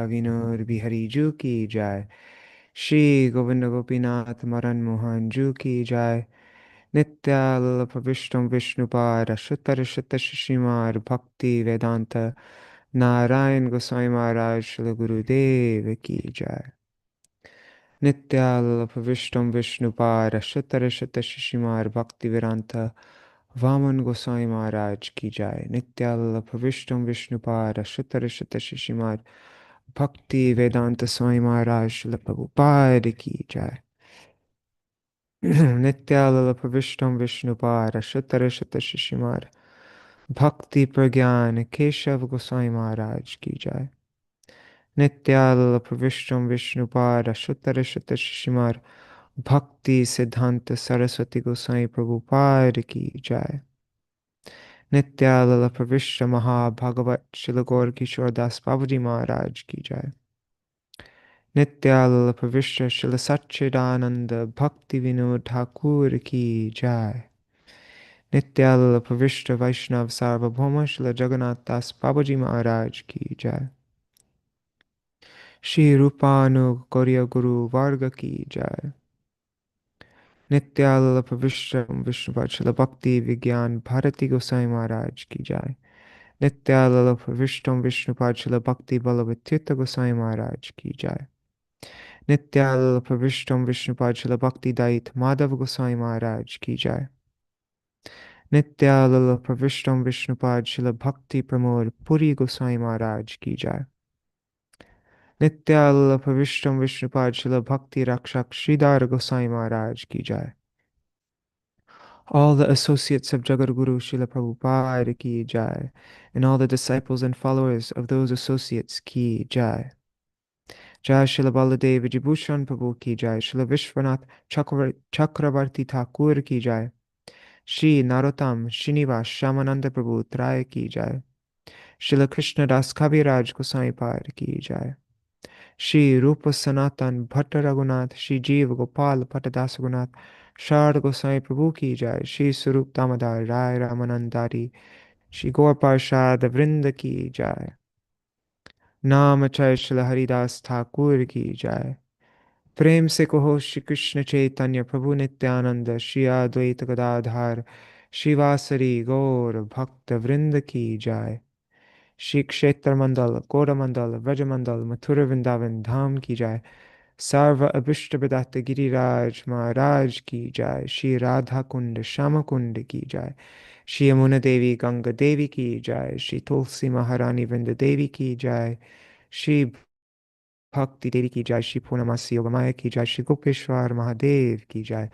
विनोद बिहारी जू की जय। श्री गोविंद गोपीनाथ मदन मोहन जू की जय। नित्याल्प विष्णु विष्णुपाद अच्युत श्रुत श्रीमार भक्ति वेदांत नारायण गोसाई महाराज श्री गुरुदेव की जय। नित्याल्प विष्णु विष्णुपाद अच्युत श्रुत श्रीमार भक्ति वेदांत वामन गोसाई महाराज की जय। नित्याल्प विष्णु विष्णुपाद अच्युत श्रुत श्रीमार भक्ति वेदांत स्वामी महाराज श्री प्रभुपाद की जय। नित्याल्प विष्णु विष्णुपाद अच्युत श्रुत श्रीमार भक्ति प्रज्ञान केशव गोसाई महाराज की जय। नित्याल्प विष्णु विष्णुपाद अच्युत श्रुत श्रीमार भक्ति सिद्धांत सरस्वती गोसाई प्रभुपाद की जय। नित्याल्प विश्व महाभागवत श्री गौर किशोर दास बाबूजी महाराज की जय। नित्याल्प विश्व श्री सच्चिदानंद भक्ति विनोद ठाकुर की जय। नित्याल्प विश्व वैष्णव सार्वभौम श्री जगन्नाथ दास बाबूजी महाराज की जय। श्री रूपानुग गौरी गुरु वर्ग की जय। नित्याल्प विश्व विष्णु श्री भक्ति विज्ञान भारती गोसाई महाराज की जय। नित्याल्प विष्णु विष्णुपाद श्री भक्ति बलवत्युत गोसाई महाराज की जय। नित्याल्प विष्णु विष्णुपाद श्री भक्ति दायित माधव गोसाई महाराज की जय। नित्याल्प विष्णु विष्णुपाद श्री भक्ति प्रमोद पुरी गोसाई महाराज की जय। नित्याल्प विष्णु विष्णुपाद श्री भक्ति रक्षक श्रीधर गोसाई महाराज की जय। All the associates of Jagadguru Srila Prabhupada ki jai, and all the disciples and followers of those associates ki jai. Jai Srila Baladev Vijibhushan Prabhu ki jai, Srila Vishwanath Chakravarti Thakur ki jai, Shri Narottam Srinivas Shamananda Prabhu Tray ki jai, Srila Krishna Das Kaviraj Gosai Par ki jai, Shri Rupa Sanatan Bhatta Raghunath Shri Jeev Gopal Bhattadas Raghunath Shard Gosai Prabhu ki jai, Shri Surup Damodar Rai Ramanandari Shri Gaur Parshad Vrinda ki jai, नाम अचय श्री हरिदास ठाकुर की जय। प्रेम से कहो श्री कृष्ण चैतन्य प्रभु नित्यानंद श्री अद्वैत गदाधार शिवासरी गौर भक्त वृंद की जय। श्री क्षेत्र मंडल गौरमंडल व्रजमंडल मथुरा वृंदावन धाम की जय। सर्व अभिष्ट विदात गिरिराज महाराज की जय। श्री राधा कुंड श्याम कुंड की जय। श्री यमुना देवी गंगा देवी की जय। श्री तुलसी महारानी वृंद देवी की जय। श्री भक्ति देवी की जय। श्री पूर्णमासी योगमाया की जय। श्री गोपेश्वर महादेव की जय।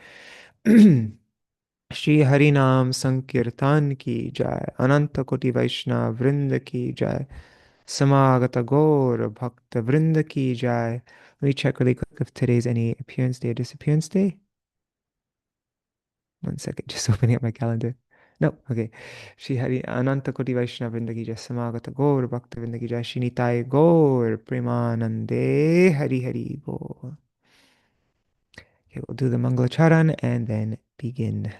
श्री हरि नाम संकीर्तन की जय। अनंत कोटि वैष्णव वृंद की जय। समागत गौर भक्त वृंद की जय. Let me check really quick if today's any appearance day or disappearance day. One second, just opening up my calendar. No, okay. Shri Hari Ananta Koti Vaishnava Vrinda ki jai. Samagata Gaur Bhakta Vrinda ki jai. Shri Nitai Gaur Premanande Hari Hari Bol. Okay, we'll do the Mangalacharan and then begin.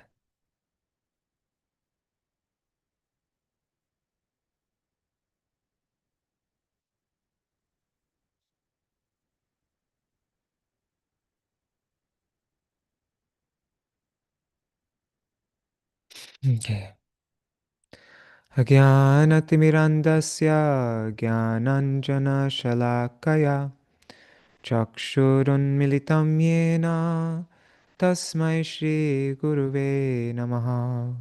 Okay. Ajnanatimirandasya Jnananjana Shalakaya Chakshurunmilitam Yena Tasmai Shri Guruve Namaha.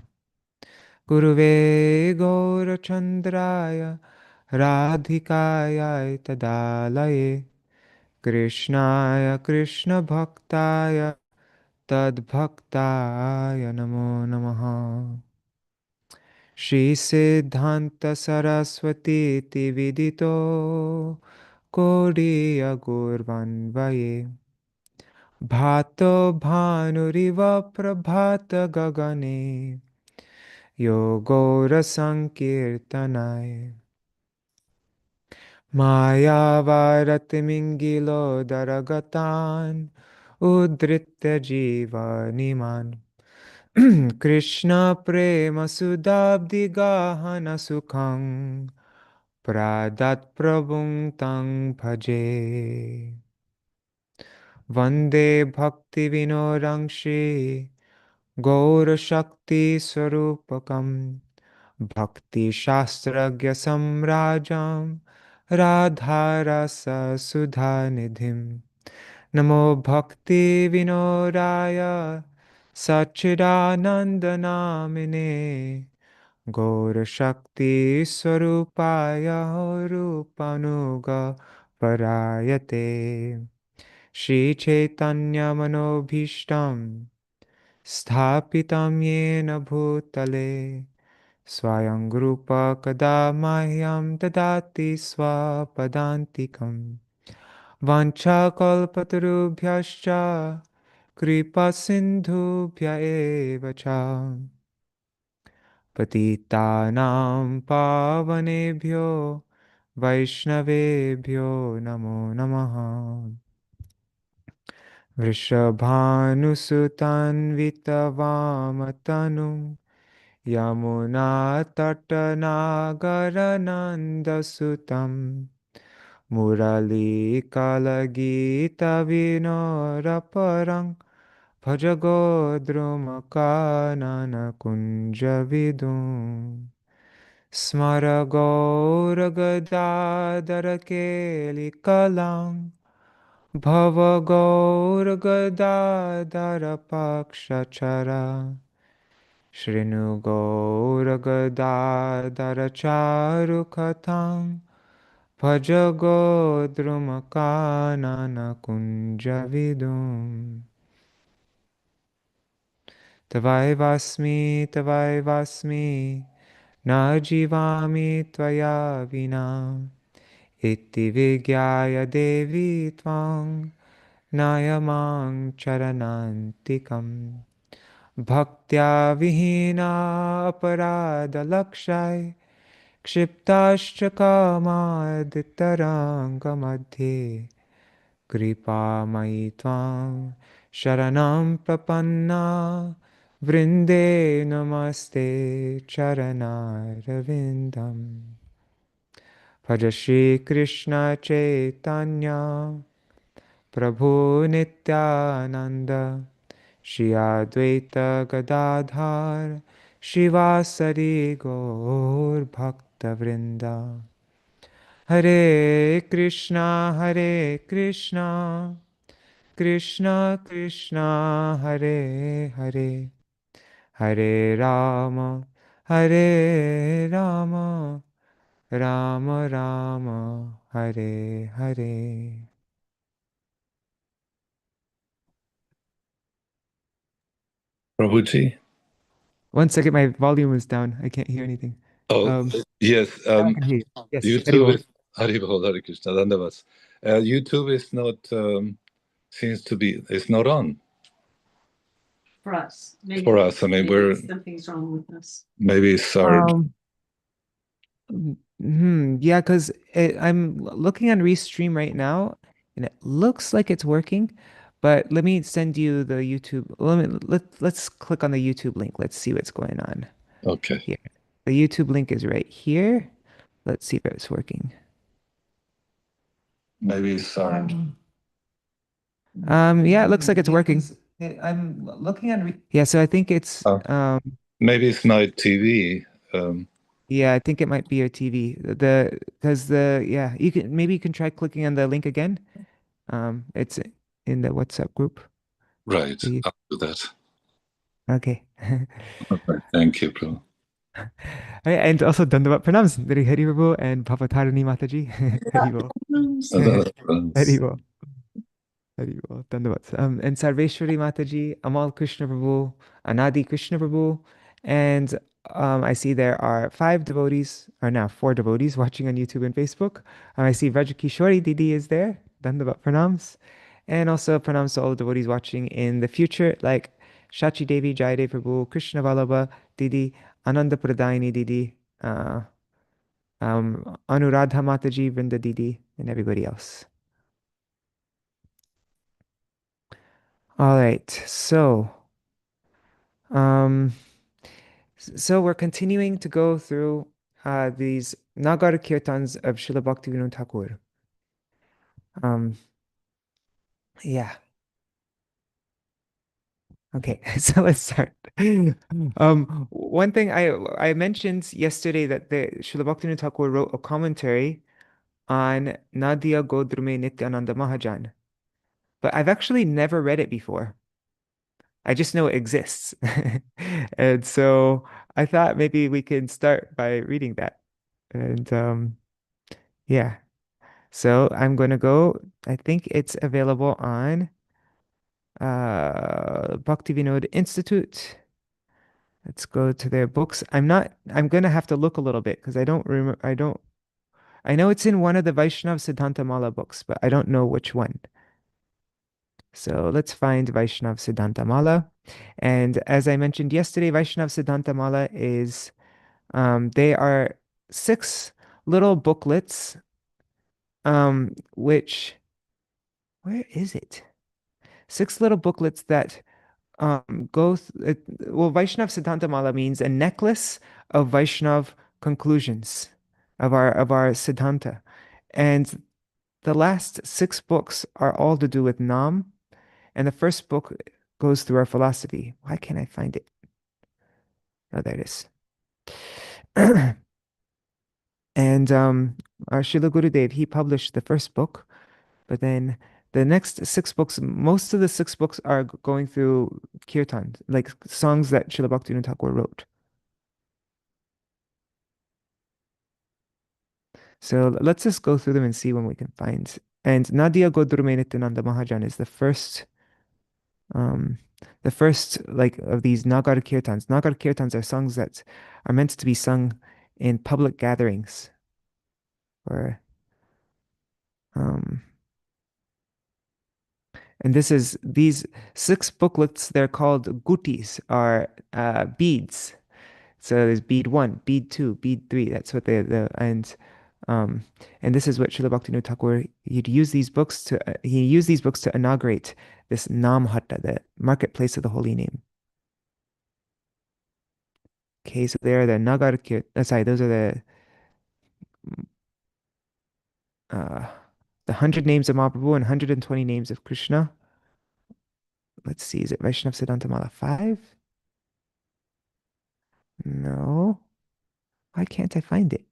Guruve Gaurachandraya Radhikaya Tadalaye Krishnaya Krishna Bhaktaya Tadbhaktaya Namo Namaha. Shri Siddhanta Saraswati Tividito Kodiya Gurvanvaye Bhato Bhanuriva Prabhata Gagane Yogo Sankirtanai Maya Mingilo Daragatan Udritya Jiva Niman Krishna Prema Sudabdi Gahana Sukhang pradat prabhung tang bhaje. Vande bhakti vinodangshi gaur shakti swarupakam bhakti shastragya samrajam radharasa sudha nidhim. Namo bhakti vinodaya Sachidananda namine Gaur Shakti Swarupaya Rupanuga Parayate Shri Chaitanya Manobhishtam Sthapitam Yena Bhutale Swayam Rupa Kada Mahyam Dadati Swapadantikam Vanchakalpatarubhyascha Kripa Sindhubhya eva cha Patitanam pavanebhyo Vaishnavebhyo namo namaha Vrishabhanusutanvitavam Yamuna Tatanagaranandasutam Murali Kalagita Vinoraparang Bhajagodrumakanana Kunjavidum Smaragoragadadarake Bhavagoragadadara Shrinugoragadadaracharukatam Bhajagodrumakanana Kunjavidum Tavai vasmi na jivami tvaya vina iti vigyaya devi tvang nayamang charanantikam bhaktya vihina aparada lakshay kshiptascha kamadittaranga madhe Kripa Maitvam Sharanam Prapanna Vrinde Namaste Charanarvindam Bhaja Shri Krishna Chaitanya Prabhu Nityananda Shri Advaita Gadadhar Shivasari Gaur Bhakta Vrinda Hare Krishna Krishna Krishna Hare Hare Hare Rama Hare Rama Rama Rama Hare Hare. Prabhuji? One second, my volume is down. I can't hear anything. Oh, Um, yes. Now I can hear you. Yes, YouTube Haribol. is Haribol, Hare Krishna, Dandavas. YouTube is not seems to be it's not on For us. for us. I mean, we're something's wrong with us. maybe it's our Um, yeah, because I'm looking on Restream right now, and it looks like it's working. But let me send you the YouTube. Let's click on the YouTube link. Let's see what's going on okay. here. The YouTube link is right here. Let's see if it's working. Maybe it's our Yeah, it looks like it's working. I'm looking on. Yeah, so I think it's uh, maybe it's my TV. Um, yeah, I think it might be your TV. Because yeah, you can try clicking on the link again. It's in the WhatsApp group. right. The- I'll do that. Okay. Okay. Thank you, bro. And also Dandavat pranams. Very Hari Prabhu and Papatarani Mataji. Hari Bol. Hari Bol. Hari Bol. Dandavats. And Sarveshwari Mataji, Amal Krishna Prabhu, Anadi Krishna Prabhu, and I see there are five devotees, or now four devotees watching on YouTube and Facebook. I see Vrajakishori Didi is there. Dandavat pranams. And also pranams to all the devotees watching in the future, like Shachi Devi, Jayadev Prabhu, Krishna Vallabha Didi, Ananda Pradayani Didi, Anuradha Mataji, Vrinda Didi, and everybody else. All right, um, so we're continuing to go through these Nagara-kīrtanas of Srila Bhaktivinoda Thakur. Yeah. Okay, so let's start. One thing I mentioned yesterday that the Srila Bhaktivinoda Thakur wrote a commentary on Nadia Godrume Nityananda Mahajan, but I've actually never read it before. I just know it exists. And so I thought maybe we can start by reading that. And yeah. So I'm going to go, I think it's available on Bhaktivinoda Institute. Let's go to their books. I'm going to have to look a little bit because I don't remember, I know it's in one of the Vaishnav Siddhanta Mala books, but I don't know which one. So let's find Vaishnav Siddhanta Mala. And as I mentioned yesterday, Vaishnav Siddhanta Mala is, they are 6 little booklets, which, where is it? 6 little booklets that well, Vaishnav Siddhanta Mala means a necklace of Vaishnav conclusions of our Siddhanta. And the last 6 books are all to do with Nam, and the first book goes through our philosophy. Why can't I find it? Oh, there it is. And our Srila Gurudev, he published the first book, but then the next 6 books, most of the 6 books are going through kirtan, like songs that Srila Bhaktivinoda Thakur wrote. So let's just go through them and see when we can find. And Nadia Godrume Nityananda Mahajan is um, the first like of these Nagara-kīrtanas. Nagara-kīrtanas are songs that are meant to be sung in public gatherings, or um, and these 6 booklets. They're called gutis, are beads. So there's bead 1, bead 2, bead 3. That's what um and this is what Srila Bhaktivinoda Thakur, he used these books to inaugurate this Nam Hatta, the marketplace of the holy name. Okay, so there are the sorry, those are uh the 100 names of Mahaprabhu and 120 names of Krishna. Let's see, is it Vaishnav Siddhanta Mala 5? No. Why can't I find it?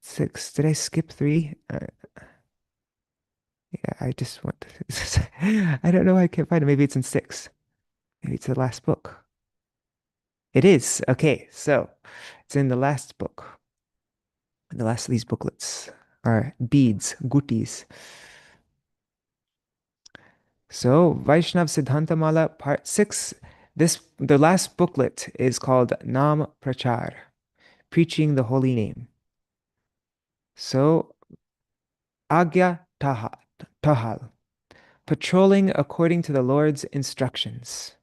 6. Did I skip 3? Yeah, I just want I don't know why I can't find it. Maybe it's in 6. Maybe it's the last book. It is. Okay, so it's in the last book. The last of these booklets are beads, gutis. So Vaishnav Siddhanta Mala Part 6. The last booklet is called Nam Prachar, preaching the holy name. So Agya Tahal, patrolling according to the Lord's instructions,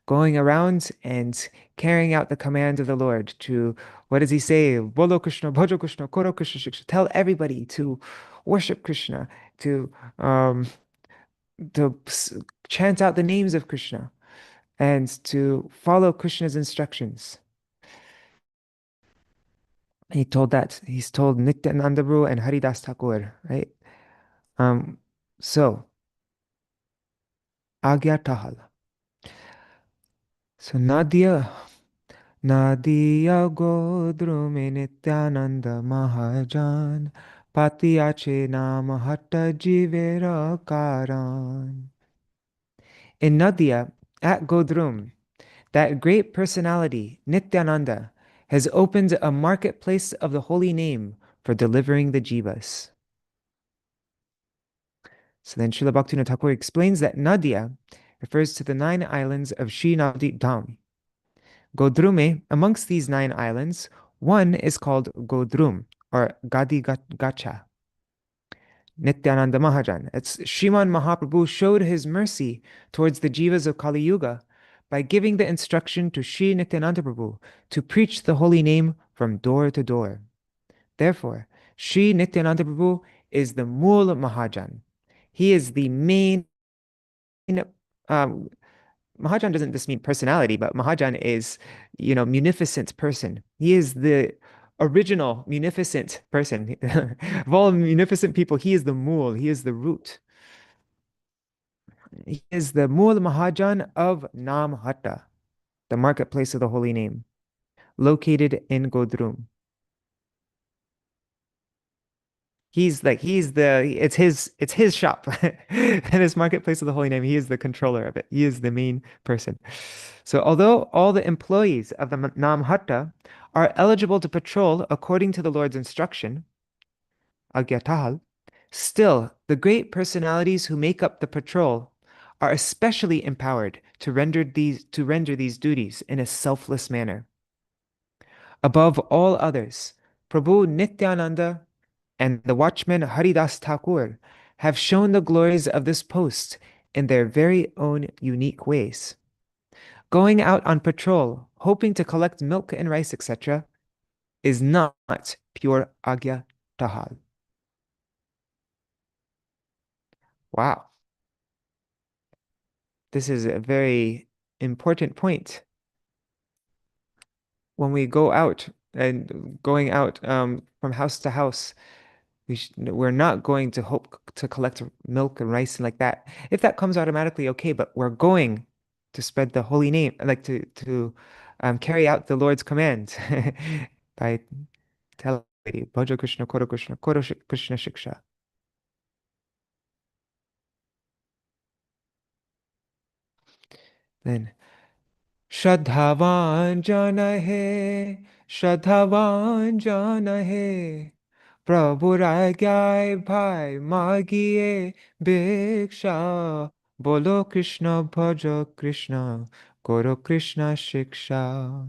going around and carrying out the command of the Lord to, what does he say? Bolo Krishna, Bhajo Krishna, Koro Krishna, Krishna. Tell everybody to worship Krishna, to chant out the names of Krishna, and to follow Krishna's instructions. He's told Nityananda Prabhu and Haridas Thakur, right? So Agya Tahal. So Nadia Godrume Nityananda Mahajan Patiyache Nama Hatta Jivera Karan. In Nadia, at Godrum, that great personality, Nityananda, has opened a marketplace of the holy name for delivering the jivas. So then Srila Bhaktivinoda Thakur explains that Nadia refers to the 9 islands of Sri Navadvip Dham. Godrume, amongst these 9 islands, one is called Godrum, or Gadi Gacha. Nityananda Mahajan. It's Sriman Mahaprabhu showed his mercy towards the jivas of Kali Yuga by giving the instruction to Sri Nityananda Prabhu to preach the holy name from door to door. Therefore, Sri Nityananda Prabhu is the Mool Mahajan. He is the main Mahajan doesn't just mean personality, but Mahajan is, munificent person. He is the original munificent person. Of all munificent people, he is the mool, he is the root. He is the Mool Mahajan of Namhatta, the marketplace of the holy name, located in Godrum. It's his shop. And his marketplace of the holy name, he is the controller of it. He is the main person. So although all the employees of the Namhatta are eligible to patrol according to the Lord's instruction, Agyatahal, still the great personalities who make up the patrol are especially empowered to render these duties in a selfless manner. Above all others, Prabhu Nityananda and the watchman Haridas Thakur have shown the glories of this post in their very own unique ways. Going out on patrol, hoping to collect milk and rice, etc., is not pure Agya Tahal. Wow. This is a very important point. When we go out and going out from house to house, we're not going to hope to collect milk and rice and like that. If that comes automatically, okay, but we're going to spread the holy name, like to carry out the Lord's command by telling Bhaja Krishna, Koro Krishna Shiksha. Then Shraddhavan jana hai, Shraddhavan jana hai. Prabhu Rai Bhai Magiye Bhiksha. Bolo Krishna Bhaja Krishna, Koro Krishna Shiksha.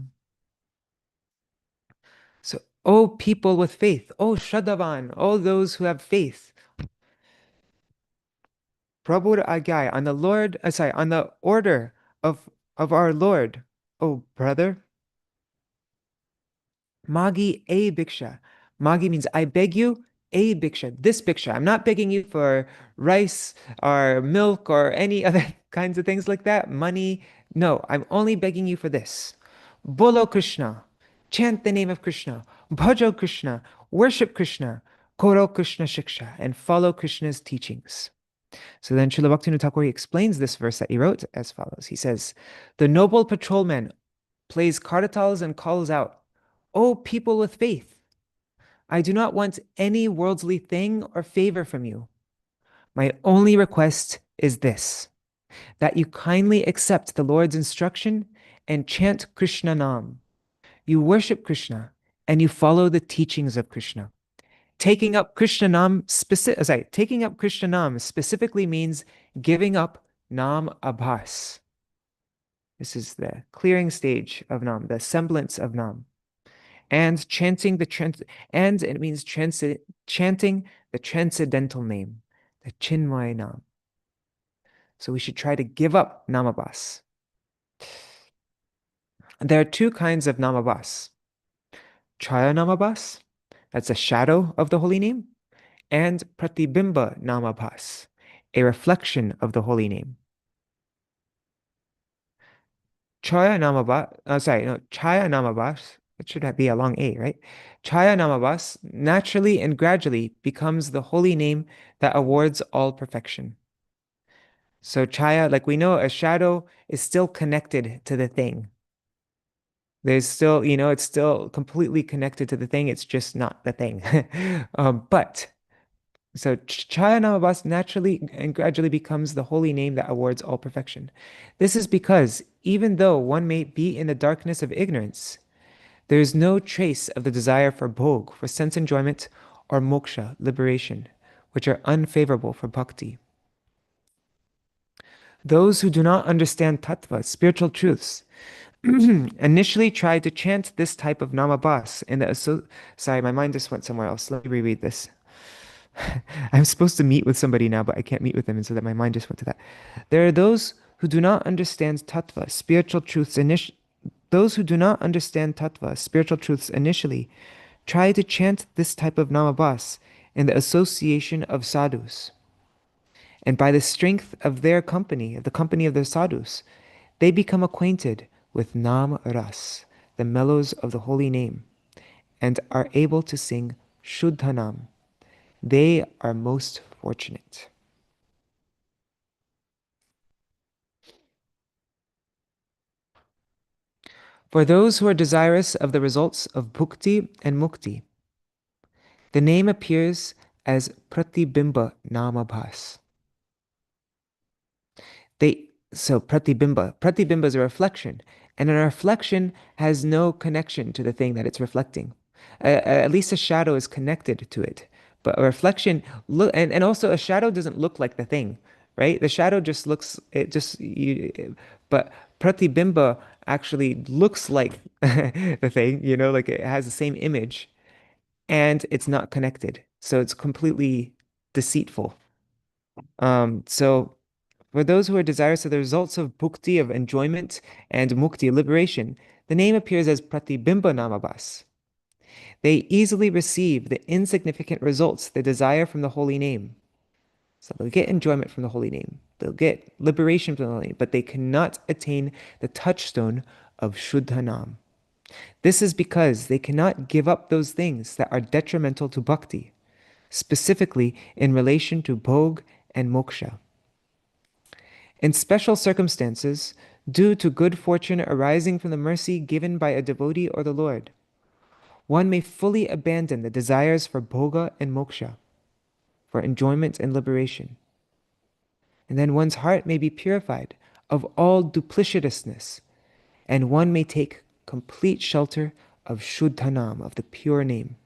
So, O people with faith, O Shraddhavan, all those who have faith, Prabhu Agyai, on the Lord, on the order of our Lord, O brother, Magi a bhiksha. Magi means I beg you a bhiksha, this bhiksha. I'm not begging you for rice or milk or any other kinds of things like that, money. No, I'm only begging you for this. Bolo Krishna, chant the name of Krishna. Bhajo Krishna, worship Krishna. Koro Krishna Shiksha, and follow Krishna's teachings. So then Srila Bhaktivinoda Thakur explains this verse that he wrote as follows. He says, the noble patrolman plays kartals and calls out, O people with faith, I do not want any worldly thing or favor from you. My only request is this, that you kindly accept the Lord's instruction and chant Krishna Nam. You worship Krishna and you follow the teachings of Krishna. Taking up Krishna Nam specifically means giving up Nam Abhas. This is the clearing stage of Nam, the semblance of Nam. And chanting and it means chanting the transcendental name, the Chinmay Nam. So we should try to give up Namabhas. There are two kinds of Namabhas. Chaya Namabhas, that's a shadow of the holy name, and Pratibimba Namabhas, a reflection of the holy name. Chaya Namabhas, it should be a long A, right? Chaya Namabhas naturally and gradually becomes the holy name that awards all perfection. So Chaya, like we know, a shadow is still connected to the thing. There's still, it's still completely connected to the thing. It's just not the thing. So Chaya Namabhas naturally and gradually becomes the holy name that awards all perfection. This is because even though one may be in the darkness of ignorance, there is no trace of the desire for bhog, for sense enjoyment, or moksha, liberation, which are unfavorable for bhakti. Those who do not understand tattva, spiritual truths, initially try to chant this type of namabhas in the sorry, my mind just went somewhere else. Let me reread this. I'm supposed to meet with somebody now, but I can't meet with them, and so that my mind just went to that. There are those who do not understand tattva, spiritual truths those who do not understand tattva, spiritual truths initially, try to chant this type of namabhas in the association of sadhus. And by the strength of their company, of the company of the sadhus, They become acquainted with Nam Ras, the mellows of the holy name, and are able to sing Shuddhanam. They are most fortunate. For those who are desirous of the results of bhukti and mukti, the name appears as Pratibimba Namabhas. Pratibimba is a reflection, and a reflection has no connection to the thing that it's reflecting. At least a shadow is connected to it, but a reflection look, and also a shadow doesn't look like the thing, right? The shadow just looks it just you, but Pratibimba actually looks like the thing, like it has the same image, and it's not connected, so it's completely deceitful. So for those who are desirous of the results of bhukti, of enjoyment, and mukti, liberation, the name appears as pratibimba namabhas. They easily receive the insignificant results they desire from the holy name. So they'll get enjoyment from the holy name. They'll get liberation from the holy name, but they cannot attain the touchstone of Shuddhanam. This is because they cannot give up those things that are detrimental to bhakti, specifically in relation to bhog and moksha. In special circumstances, due to good fortune arising from the mercy given by a devotee or the Lord, one may fully abandon the desires for bhoga and moksha, for enjoyment and liberation. And then one's heart may be purified of all duplicitousness, and one may take complete shelter of Shuddhanam, of the pure name.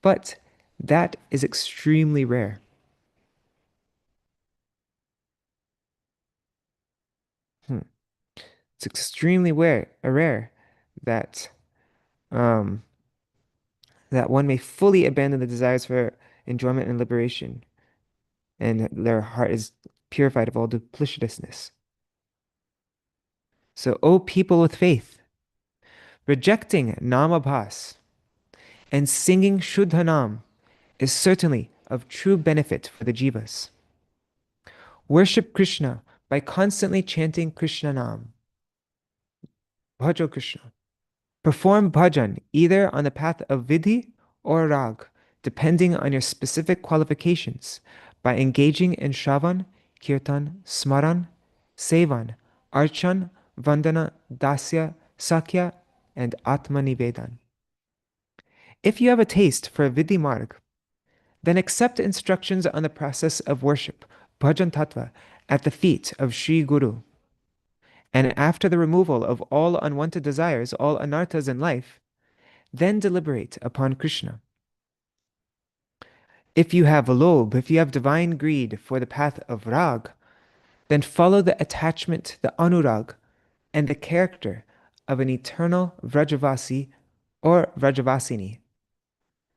But that is extremely rare. It's extremely rare that um, that one may fully abandon the desires for enjoyment and liberation, and their heart is purified of all duplicitousness. So, O people with faith, rejecting Namabhas and singing Shuddhanam is certainly of true benefit for the jivas. Worship Krishna by constantly chanting Krishna Nam. Bhajo Krishna. Perform bhajan either on the path of vidhi or rag, depending on your specific qualifications, by engaging in shravan, kirtan, smaran, sevan, archan, vandana, dasya, sakya, and atmanivedan. If you have a taste for vidhi marg, then accept instructions on the process of worship, bhajan tattva, at the feet of Sri Guru. And after the removal of all unwanted desires, all anarthas in life, then deliberate upon Krishna. If you have lobh, if you have divine greed for the path of rag, then follow the attachment, the anurag, and the character of an eternal Vrajavasi or Vrajavasini.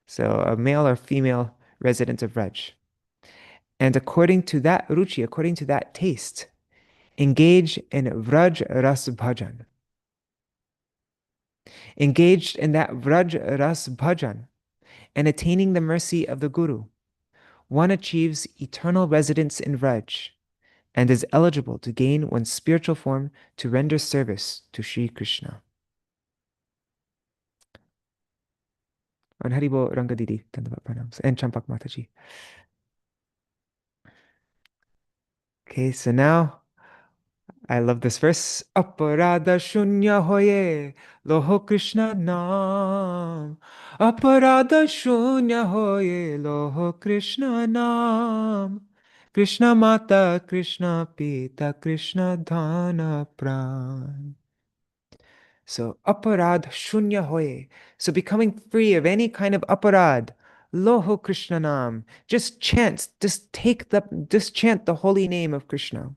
So a male or female resident of Vraj. And according to that ruchi, according to that taste, engage in Vraj Ras Bhajan. Engaged in that Vraj Ras Bhajan and attaining the mercy of the Guru, one achieves eternal residence in Vraj and is eligible to gain one's spiritual form to render service to Sri Krishna. On Haribo Rangadidi, Dandavat Pranams, and Champak Mataji. Okay, so now I love this verse. Aparada shunya hoye, loho Krishna naam. Aparada shunya hoye, loho Krishna naam. Krishna Mata, Krishna Pita, Krishna Dhana Pran. So aparad shunya hoye. So becoming free of any kind of aparad. Loho Krishna nam. Just chant, just chant the holy name of Krishna.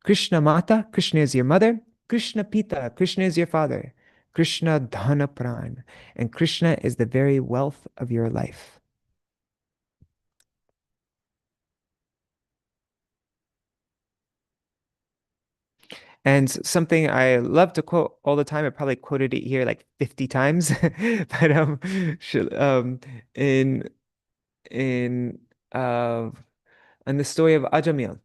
Krishna Mata, Krishna is your mother. Krishna Pita, Krishna is your father. Krishna Dhana Pran. And Krishna is the very wealth of your life. And something I love to quote all the time, I probably quoted it here like 50 times, but in in uh in the story of Ajamil,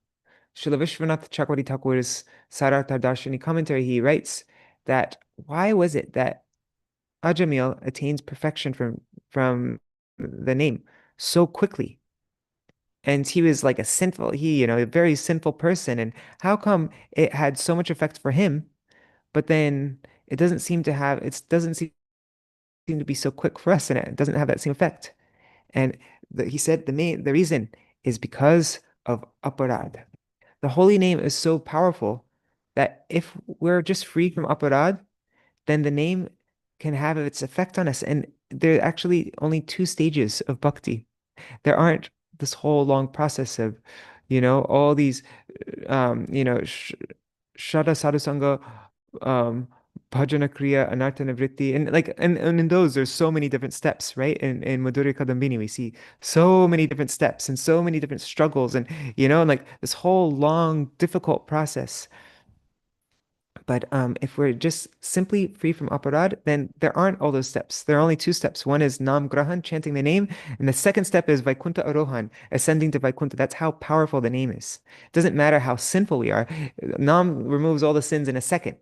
Srila Vishwanath Chakravarti Thakur's Sarartha Darshani commentary, he writes that why was it that Ajamil attains perfection from the name so quickly? And he was like a sinful, a very sinful person. And how come it had so much effect for him, but then it doesn't seem to be so quick for us, and it doesn't have that same effect. And he said the reason is because of aparad. The holy name is so powerful that if we're just free from aparad, then the name can have its effect on us. And there are actually only two stages of bhakti. There aren't this whole long process of, all these, Shraddha Sadhusanga, um, Bhajana Kriya, Anartha Nivritti, and in those there's so many different steps, right? In Madhurya Kadambini, we see so many different steps and so many different struggles, and and like this whole long, difficult process. But if we're just simply free from aparad, then there aren't all those steps. There are only two steps. One is Nam Grahan, chanting the name, and the second step is Vaikuntha Arohan, ascending to Vaikuntha. That's how powerful the name is. It doesn't matter how sinful we are. Nam removes all the sins in a second,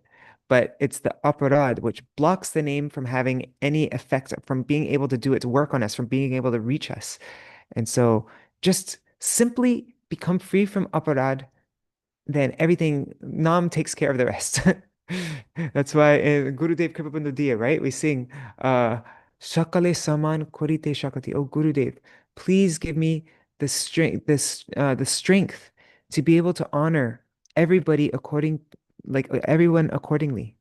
but it's the aparad which blocks the name from having any effect, from being able to do its work on us, from being able to reach us. And so just simply become free from aparad, then everything, Nam takes care of the rest. That's why in Gurudev Kripabandhu Diya, right? We sing, Shakale Saman Korite Shakati. Oh Gurudev, please give me the strength to be able to honor everybody everyone accordingly.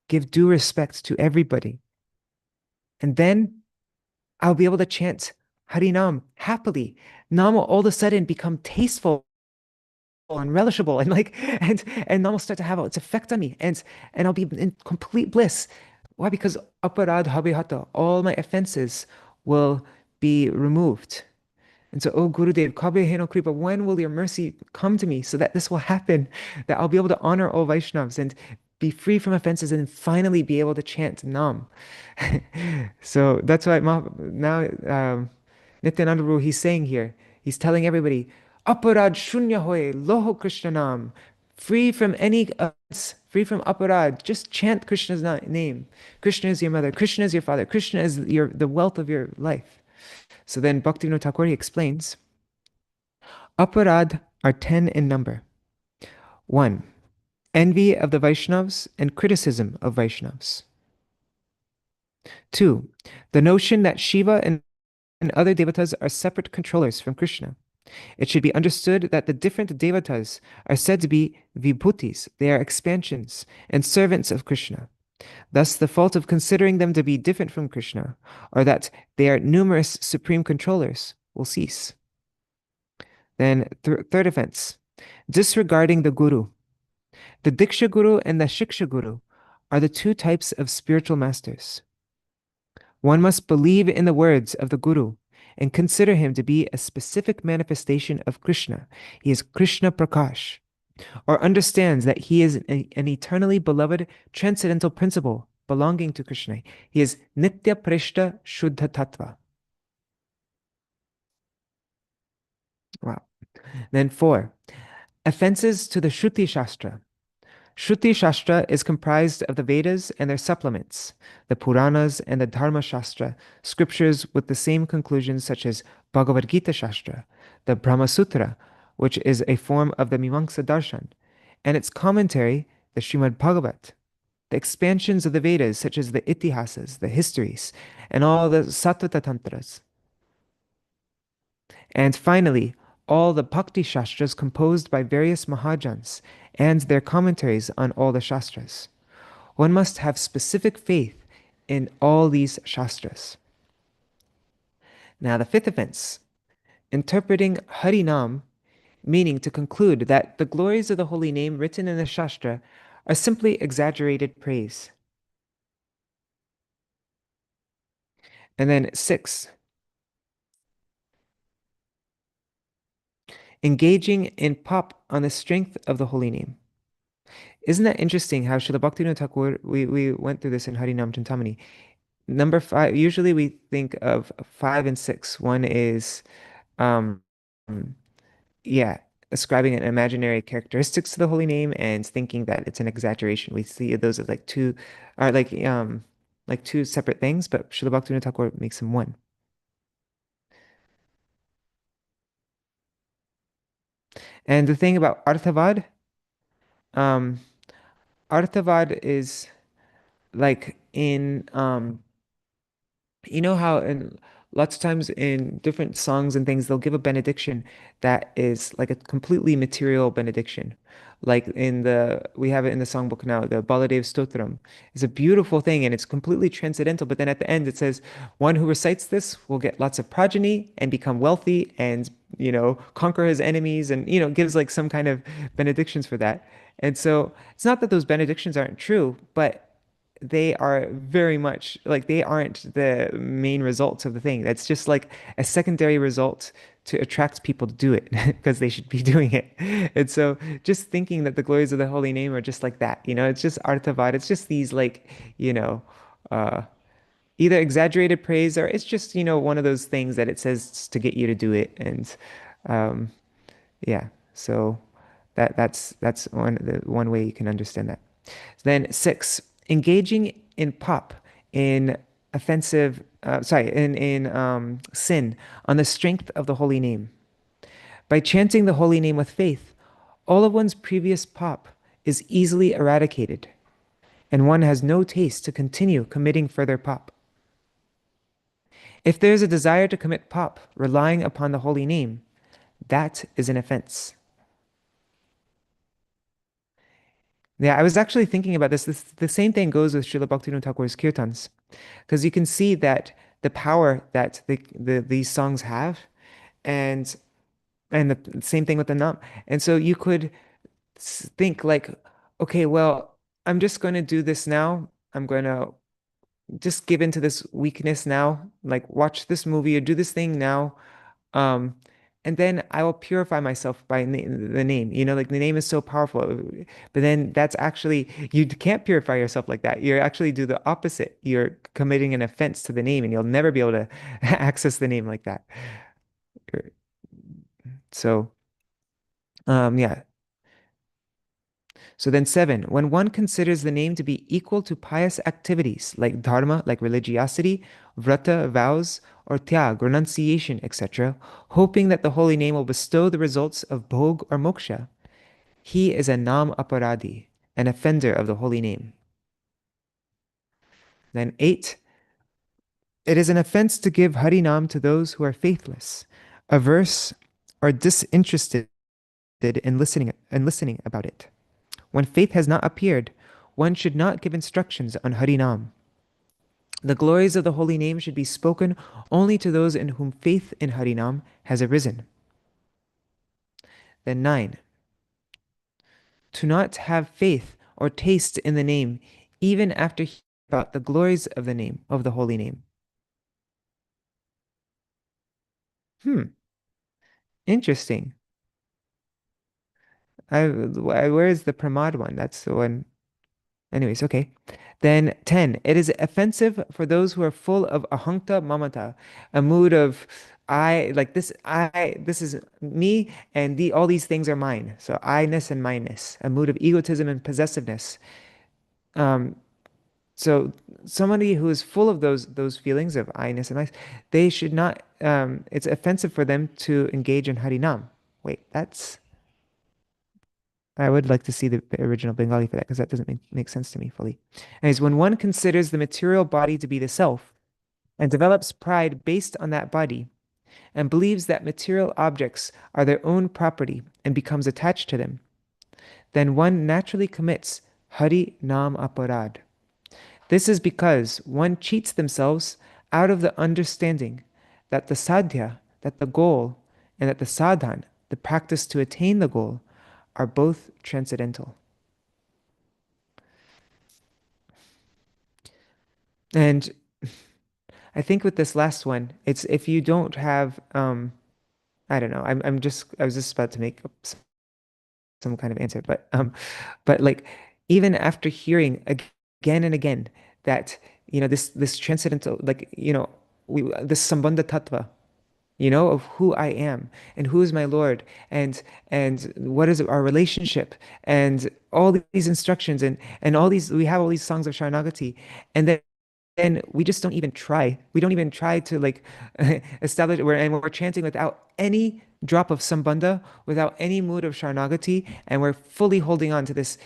Give due respect to everybody. And then I'll be able to chant Harinam happily. Nam will all of a sudden become tasteful and relishable, and and that will start to have its effect on me, and I'll be in complete bliss. Why? Because aparad habihata, all my offenses will be removed. And so, oh Gurudev, Kabe Heno Kripa, when will your mercy come to me so that this will happen, that I'll be able to honor all Vaishnavas and be free from offenses and finally be able to chant Nam. So that's why now Nityananda Prabhu, he's saying here, he's telling everybody, Aparad shunya hoye, loho Krishna nam, free from any offense, free from aparad, just chant Krishna's name. Krishna is your mother, Krishna is your father, Krishna is the wealth of your life. So then Bhaktivinoda Thakur explains, aparad are 10 in number. 1. Envy of the Vaishnavas and criticism of Vaishnavas. 2. The notion that Shiva and other devatas are separate controllers from Krishna. It should be understood that the different devatas are said to be vibhutis, they are expansions and servants of Krishna. Thus, the fault of considering them to be different from Krishna, or that they are numerous supreme controllers, will cease. Then, third offense, disregarding the guru. The Diksha Guru and the Shiksha Guru are the two types of spiritual masters. One must believe in the words of the Guru and consider him to be a specific manifestation of Krishna. He is Krishna Prakash, or understands that he is an eternally beloved transcendental principle belonging to Krishna. He is Nitya Prishta Shuddha Tattva. Wow. Then 4. Offenses to the Shruti Shastra. Shruti Shastra is comprised of the Vedas and their supplements, the Puranas and the Dharma Shastra, scriptures with the same conclusions such as Bhagavad Gita Shastra, the Brahma Sutra, which is a form of the Mimamsa Darshan, and its commentary, the Srimad Bhagavat, the expansions of the Vedas such as the Itihasas, the histories, and all the Satvata Tantras. And finally, all the Bhakti Shastras composed by various Mahajans and their commentaries on all the Shastras. One must have specific faith in all these Shastras. Now, the fifth offense, interpreting Harinam, meaning to conclude that the glories of the holy name written in the Shastra are simply exaggerated praise. And then 6, engaging in pop on the strength of the holy name. Isn't that interesting how Srila Bhaktivinoda Thakur, we went through this in Harinam Chintamani. Number 5, usually we think of 5 and 6. One is, um, yeah, ascribing an imaginary characteristics to the holy name and thinking that it's an exaggeration. We see those as like two are like two separate things, but Srila Bhaktivinoda Thakur makes them one. And the thing about Arthavad, um, Arthavad is like in you know how in lots of times in different songs and things they'll give a benediction that is like a completely material benediction. Like in the we have it in the songbook now, the Baladev Stotram. It's a beautiful thing and it's completely transcendental, but then at the end it says one who recites this will get lots of progeny and become wealthy and conquer his enemies and gives like some kind of benedictions for that. And so it's not that those benedictions aren't true, but they are very much like they aren't the main results of the thing. That's just like a secondary result to attract people to do it because they should be doing it. And so just thinking that the glories of the holy name are just like that, it's just arthavad. It's just these like, you know, uh, either exaggerated praise or it's just, one of those things that it says to get you to do it. And um, yeah, so that's one way you can understand that. Then six, engaging in pop, in in sin on the strength of the holy name. By chanting the holy name with faith, all of one's previous pop is easily eradicated, and one has no taste to continue committing further pop. If there is a desire to commit pop relying upon the holy name, that is an offense. Yeah, I was actually thinking about this. The same thing goes with Srila Bhaktivinoda Thakur's kirtans, because you can see that the power that these songs have, and the same thing with the nam. And so you could think like, okay, well, I'm just going to do this now. I'm going to just give into this weakness now, like watch this movie or do this thing now. Um, and then I will purify myself by the name. Like the name is so powerful. But then that's actually, you can't purify yourself like that. You actually do the opposite. You're committing an offense to the name and you'll never be able to access the name like that. So, yeah. So then seven, when one considers the name to be equal to pious activities like dharma, like religiosity, vrata, vows, or tyag, renunciation, etc., hoping that the holy name will bestow the results of bhog or moksha, he is a nam aparadi, an offender of the holy name. Then eight, it is an offense to give harinam to those who are faithless, averse, or disinterested in listening about it. When faith has not appeared, one should not give instructions on Harinam. The glories of the holy name should be spoken only to those in whom faith in Harinam has arisen. Then 9. To not have faith or taste in the name, even after hearing about the glories of the name, of the holy name. Interesting. Where is the Pramad one? That's the one. Anyways, okay. Then 10, it is offensive for those who are full of ahankta mamata, a mood of this is me and all these things are mine. So I-ness and mine-ness, a mood of egotism and possessiveness. Um, so somebody who is full of those feelings of I-ness and mine, they should not, it's offensive for them to engage in harinam. Wait, I would like to see the original Bengali for that because that doesn't make sense to me fully. Anyways, when one considers the material body to be the self and develops pride based on that body and believes that material objects are their own property and becomes attached to them, then one naturally commits Hari Nam Aparad. This is because one cheats themselves out of the understanding that the sadhya, that the goal, and that the sadhan, the practice to attain the goal, are both transcendental. And I think with this last one, it's if you don't have, I don't know, I was just about to make up some kind of answer, but like even after hearing again and again that this transcendental, like this sambandha tattva, of who I am and who is my Lord and what is our relationship and all these instructions and all these we have all these songs of Sharanagati and then we just don't even try. We don't even try to like establish and we're chanting without any drop of sambandha, without any mood of Sharanagati, and we're fully holding on to this,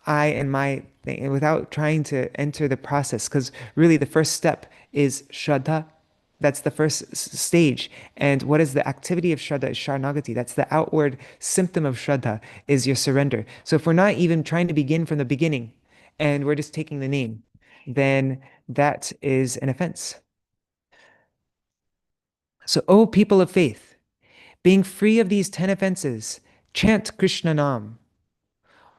I and my thing, and without trying to enter the process, because really the first step is Shraddha. That's the first stage. And what is the activity of Shraddha? Is Sharanagati. That's the outward symptom of Shraddha, is your surrender. So if we're not even trying to begin from the beginning and we're just taking the name, then that is an offense. So, O people of faith, being free of these 10 offenses, chant Krishna Nam.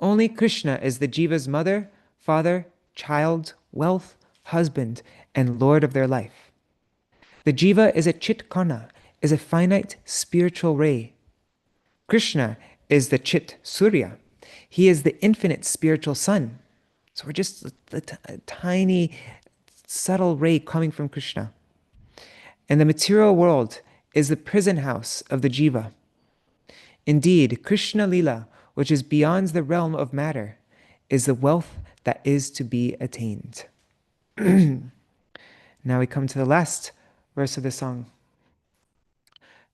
Only Krishna is the jiva's mother, father, child, wealth, husband, and lord of their life. The jiva is a chit karna, is a finite spiritual ray. Krishna is the chit surya. He is the infinite spiritual sun. So we're just a tiny, subtle ray coming from Krishna. And the material world is the prison house of the jiva. Indeed, Krishna Lila, which is beyond the realm of matter, is the wealth that is to be attained. Now we come to the last verse of the song.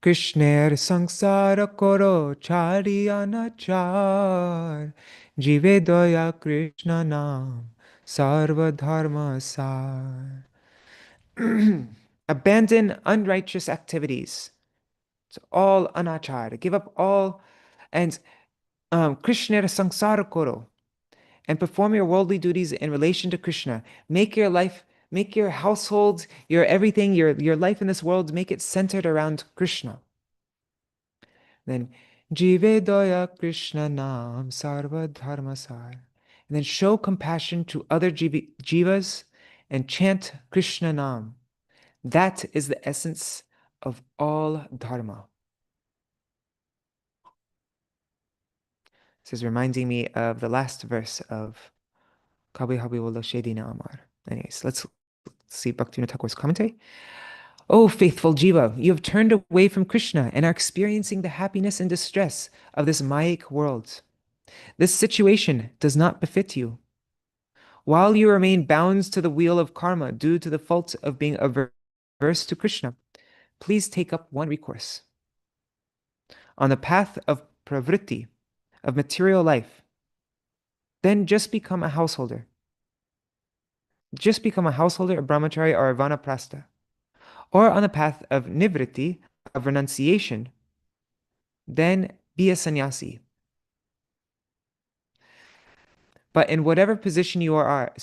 Krishner sangsara koro chari anachar jive doya Krishna nam sarva dharma sar. Abandon unrighteous activities. So all anachar, give up all and Krishna sangsara koro, and perform your worldly duties in relation to Krishna. Make your life, make your household, your everything, your life in this world, make it centered around Krishna. Then Jive Doya Krishna Nam Sarva Dharma Sar. And then show compassion to other jivas and chant Krishna Nam. That is the essence of all dharma. This is reminding me of the last verse of Kabhi Habhi Wala Shedina Amar. Anyways, let's see Bhaktivinoda Thakur's commentary. O faithful jiva, you have turned away from Krishna and are experiencing the happiness and distress of this Mayic world. This situation does not befit you. While you remain bound to the wheel of karma due to the fault of being averse to Krishna, please take up one recourse. On the path of pravritti, of material life, then just become a householder. Just become a householder, a brahmachari, or a vanaprastha. Or on the path of nivritti, of renunciation, then be a sannyasi. But whatever position you are,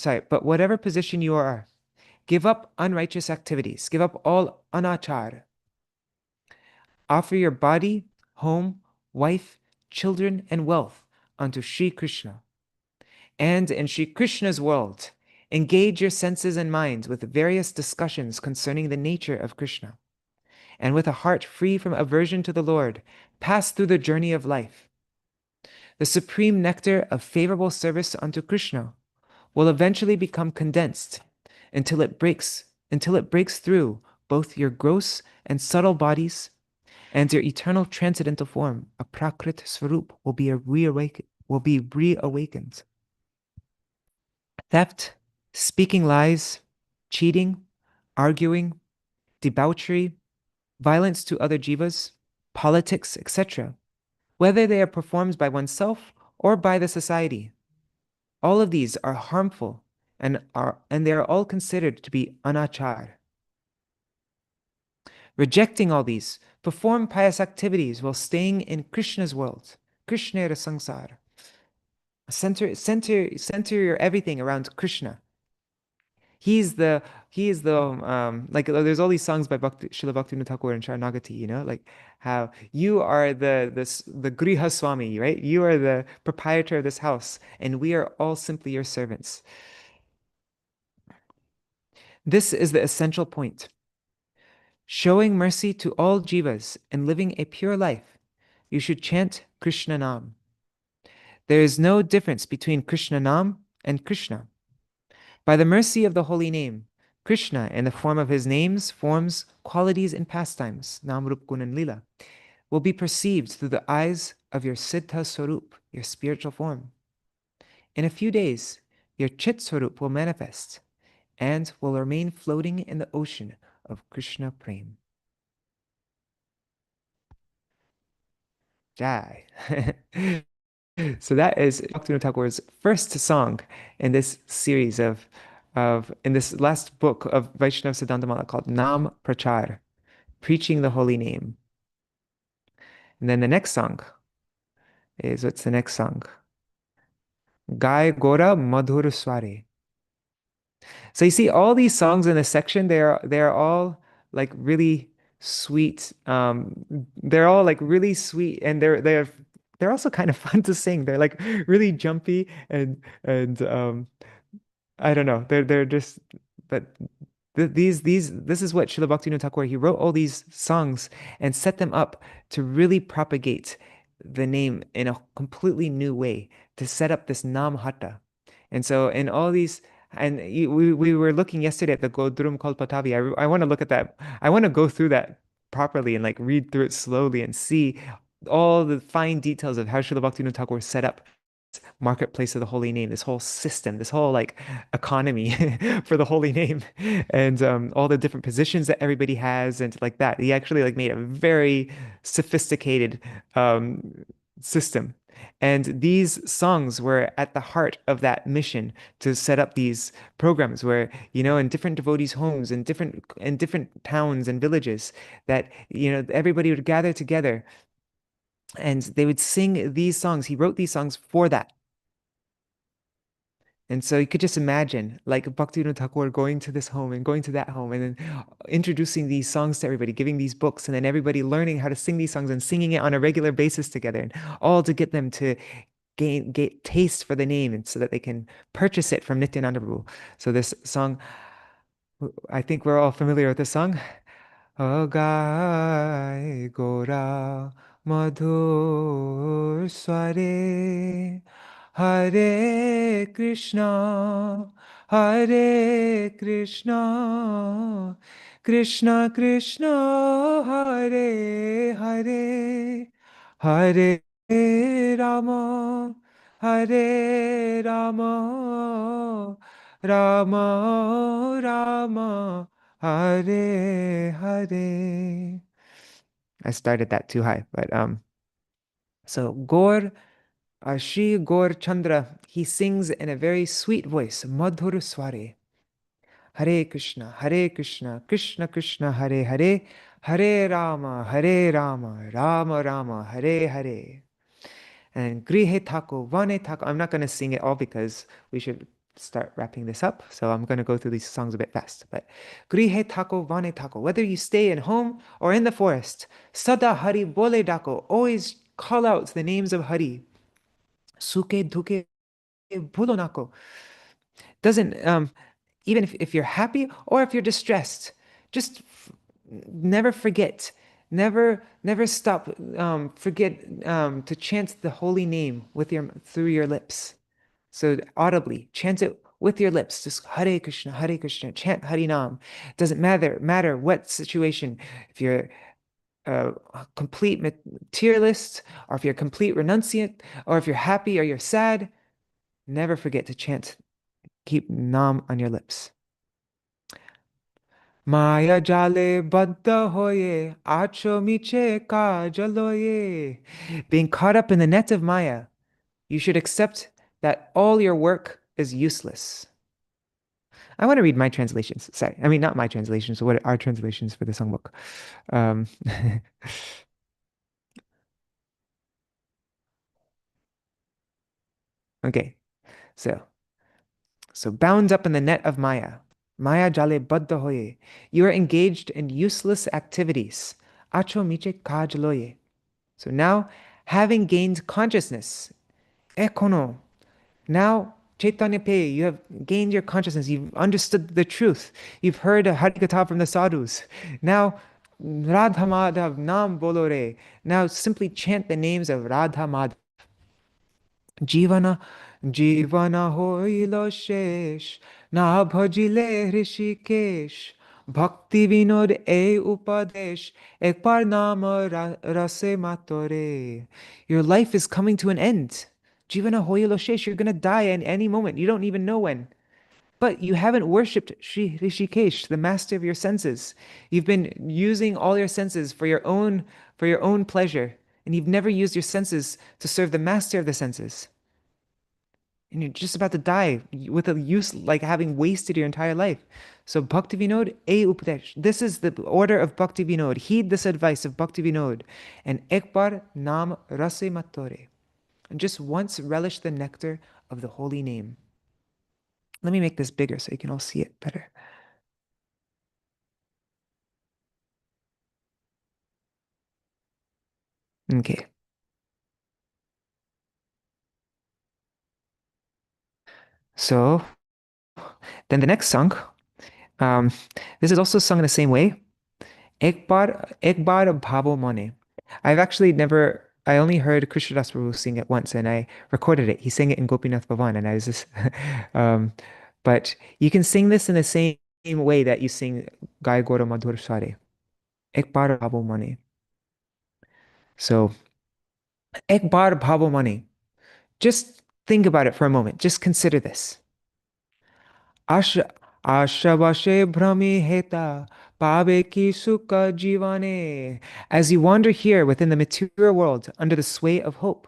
give up unrighteous activities. Give up all anachar. Offer your body, home, wife, children, and wealth unto Sri Krishna. And in Sri Krishna's world, engage your senses and minds with various discussions concerning the nature of Krishna. And with a heart free from aversion to the Lord, pass through the journey of life. The supreme nectar of favorable service unto Krishna will eventually become condensed until it breaks through both your gross and subtle bodies, and your eternal transcendental form, a prakrit swarup, will be reawakened. Theft, speaking lies, cheating, arguing, debauchery, violence to other jivas, politics, etc., whether they are performed by oneself or by the society, all of these are harmful and they are all considered to be anachar. Rejecting all these, perform pious activities while staying in Krishna's world, Krishna sangsara. Center your everything around Krishna. He is the like there's all these songs by Srila Bhaktivinoda Thakur and Sharanagati, like how you are the Griha Swami, right? You are the proprietor of this house, and we are all simply your servants. This is the essential point. Showing mercy to all jivas and living a pure life, you should chant Krishna Nam. There is no difference between Krishna Nam and Krishna. By the mercy of the holy name, Krishna, in the form of his names, forms, qualities, and pastimes, Nam Rup Gun and Lila, will be perceived through the eyes of your Siddha Swarup, your spiritual form. In a few days, your Chit Swarup will manifest and will remain floating in the ocean of Krishna Prem. Jai. So that is Bhaktivinoda Thakur's first song in this series in this last book of Vaishnava Siddhantamala called Nam Prachar, preaching the holy name. And then the next song is, what's the next song? Gai Gora Madhur Sware. So you see all these songs in this section, they're all like really sweet. They're all like really sweet, and they're also kind of fun to sing. They're like really jumpy and I don't know. They're just, but these this is what Srila Bhaktivinoda Thakur, he wrote all these songs and set them up to really propagate the name in a completely new way, to set up this Nam Hatta. And so in all these, and we were looking yesterday at the Godrum Kalpatavi. I want to look at that. I want to go through that properly and like read through it slowly and see all the fine details of how Srila Bhaktivinoda Thakur set up marketplace of the holy name, this whole system, this whole like economy for the holy name, and all the different positions that everybody has, and like that. He actually like made a very sophisticated system. And these songs were at the heart of that mission, to set up these programs where, in different devotees' homes, in different towns and villages, that, everybody would gather together and they would sing these songs. He wrote these songs for that. And so you could just imagine like Bhaktivinoda Thakur going to this home and going to that home and then introducing these songs to everybody, giving these books, and then everybody learning how to sing these songs and singing it on a regular basis together, and all to get them to get taste for the name, and so that they can purchase it from Nityananda Prabhu. So this song, I think we're all familiar with this song. Agai Gora Madhur Sware Hare Krishna Hare Krishna Krishna Krishna Hare Hare Hare Rama Hare Rama Rama Rama Hare Hare. I started that too high, but so Shri Gaur Chandra, he sings in a very sweet voice, Madhur Sware. Hare Krishna, Krishna Krishna, Hare Hare, Hare Rama, Rama Rama, Hare Hare. And Grihe Thako, Vane Thako. I'm not going to sing it all because we should start wrapping this up. So I'm going to go through these songs a bit fast. But Grihe Thako, Vane Thako. Whether you stay in home or in the forest, Sada Hari Bole Dako. Always call out the names of Hari. Suke Duke Bhulo Nako. Doesn't, even if you're happy or if you're distressed, just never forget. Never stop. Forget to chant the holy name through your lips. So audibly chant it with your lips. Just Hare Krishna, chant Hari Nam. Doesn't matter what situation. If you're a complete materialist, or if you're a complete renunciant, or if you're happy or you're sad, never forget to chant. Keep Nam on your lips. Maya jale baddha hoye, acho miche kajaloye. Being caught up in the net of Maya, you should accept that all your work is useless. I want to read my translations. Sorry, I mean, not my translations, so what are our translations for the songbook? Um, okay, so bound up in the net of Maya, Maya jale baddha hoye, you are engaged in useless activities. Acho miche kajaloye. So now, having gained consciousness, ekono, now Chaitanya Pe, you have gained your consciousness, you've understood the truth, you've heard a Harikatha from the sadhus. Now, Radha Madhav Nam Bolore, now simply chant the names of Radha Madhav. Jivana, Jivana hoilo shesh, না ভজিলে ঋষিকেশ ভক্তি বিনোদ এই উপদেশ একবার নাম রসে মাতরে. Your life is coming to an end. Jivana hoyilo shesh, you're gonna die at any moment. You don't even know when. But you haven't worshipped Sri Rishikesh, the master of your senses. You've been using all your senses for your own pleasure, and you've never used your senses to serve the master of the senses. And you're just about to die with a use like having wasted your entire life. So Bhakti Vinod, A Upadesh. This is the order of Bhakti Vinod. Heed this advice of Bhakti Vinod. And Ekbar Nam Rase Matore. And just once relish the nectar of the holy name. Let me make this bigger so you can all see it better. Okay. So then the next song, um, this is also sung in the same way. Ek bar bhavo mone. I've actually never, I only heard Krishnadas Prabhu sing it once and I recorded it. He sang it in Gopinath Bhavan and I was just, um, but you can sing this in the same way that you sing Gai Gora Madhur Sare. Ek bar bhavo mone. So, ek bar bhavo mone. Just think about it for a moment. Just consider this. Asha, Ashavashe Brahmi Heta Pabe Ki Sukha Jivane. As you wander here within the material world under the sway of hope,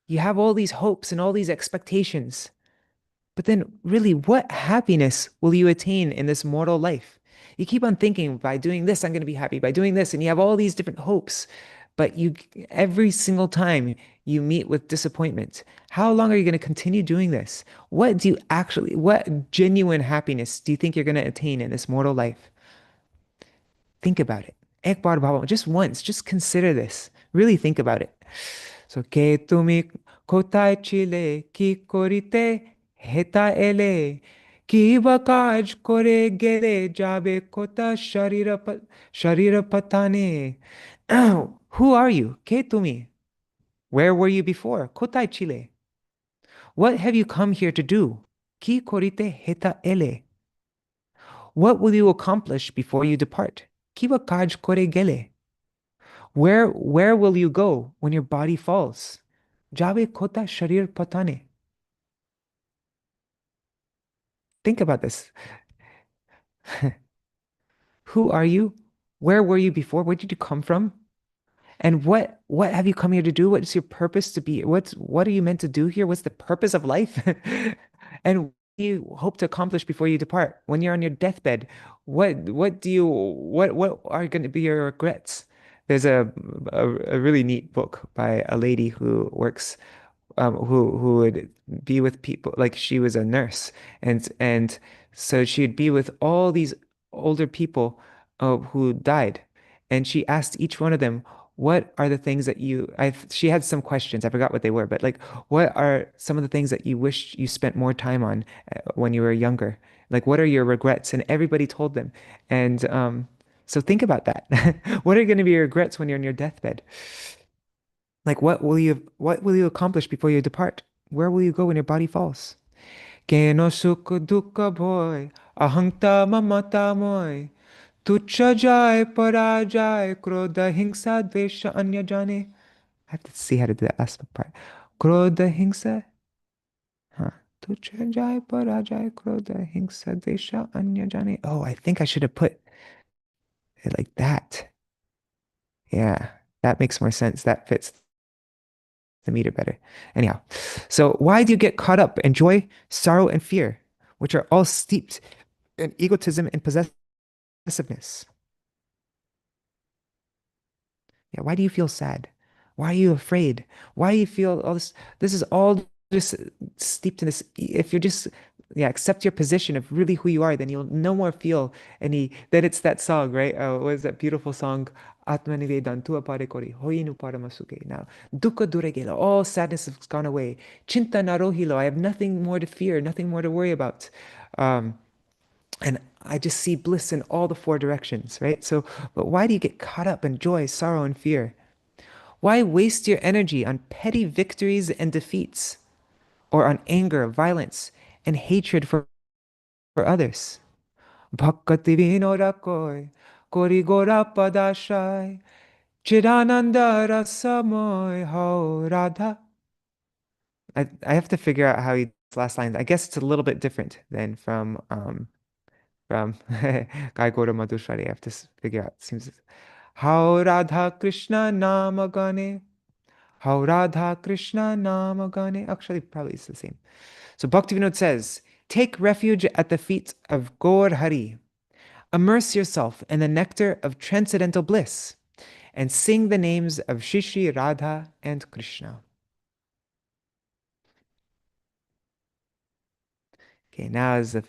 you have all these hopes and all these expectations. But then, really, what happiness will you attain in this mortal life? You keep on thinking, by doing this, I'm going to be happy, by doing this, and you have all these different hopes. But you, every single time you meet with disappointment, how long are you going to continue doing this? What genuine happiness do you think you're going to attain in this mortal life? Think about it. Ek baar bhava, just once, just consider this. Really think about it. So, ke tumi kotai chile ki korite heta ele ki bakaj kore gele jabe kota sharira patane. Who are you? Ke tumi? Where were you before? Kotai chile. What have you come here to do? Ki korite heta ele. What will you accomplish before you depart? Ki bakaj kore gele. Where will you go when your body falls? Jabe kota sharir patane. Think about this. Who are you? Where were you before? Where did you come from? And what have you come here to do? What is your purpose to be? What are you meant to do here? What's the purpose of life? And what do you hope to accomplish before you depart? When you're on your deathbed, what are going to be your regrets? There's a really neat book by a lady who works who would be with people like she was a nurse and so she'd be with all these older people who died and she asked each one of them what are the things that she had some questions I forgot what they were but like what are some of the things that you wish you spent more time on when you were younger like what are your regrets and everybody told them and so think about that what are going to be your regrets when you're on your deathbed like what will you accomplish before you depart? Where will you go when your body falls? Keno sukha dukkha bhoy, ahanta mamata moy, tuchha jai parajai, krodha hingsa dvesha anya jane. I have to see how to do that last part. Krodha hingsa, huh? Tuchha jai parajai, krodha hingsa dvesha anya jane. Oh, I think I should have put it like that. Yeah, that makes more sense. That fits the meter better. Anyhow, so why do you get caught up in joy, sorrow, and fear, which are all steeped in egotism and possessiveness? Yeah, why do you feel sad? Why are you afraid? Why do you feel all this? This is all just steeped in this. If you're just, yeah, accept your position of really who you are, then you'll no more feel any. Then it's that song, right? What is that beautiful song? Atmanivedan tu apare kori, hoinu paramasuke. Now, dukkha duregela, all sadness has gone away. Chinta narohilo, I have nothing more to fear, nothing more to worry about. Um, and I just see bliss in all the four directions, right? So, but why do you get caught up in joy, sorrow, and fear? Why waste your energy on petty victories and defeats, or on anger, violence, and hatred for for others. Bhakti Vinora Koi, Kori Gora Padashai, Chidananda Rasamoy Ho Radha. I have to figure out how he last line. I guess it's a little bit different than from Kai Gora Madhushari. I have to figure out. Seems how Radha Krishna Namagane. How Radha Krishna Namagane. Actually, probably it's the same. So Bhaktivinoda says, take refuge at the feet of Gaur Hari. Immerse yourself in the nectar of transcendental bliss and sing the names of Shishi, Radha, and Krishna. Okay, now is the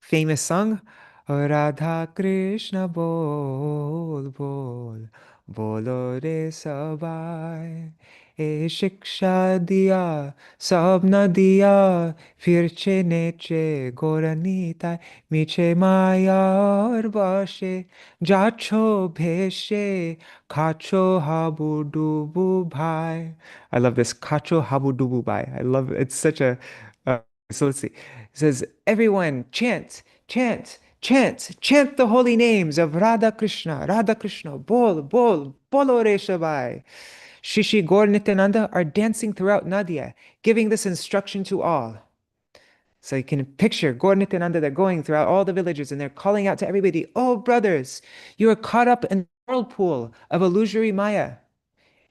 famous song. Radha Krishna bol bol bolo re sabai ए शिक्षा दिया सब न दिया फिर चे नेचे गोरनीताय মিছে মায়ার বশে যাচ্ছো ভেসে খাচ্ছো হাবুডুবু ভাই I love this kacho habudubu bai. I love it's such a so let's see. It says, everyone chant, chant, chant, chant the holy names of Radha Krishna, bolo re shabai. Shishi Gaur Nityananda are dancing throughout Nadia, giving this instruction to all. So you can picture Gaur Nityananda, they're going throughout all the villages and they're calling out to everybody, oh brothers, you are caught up in the whirlpool of illusory Maya,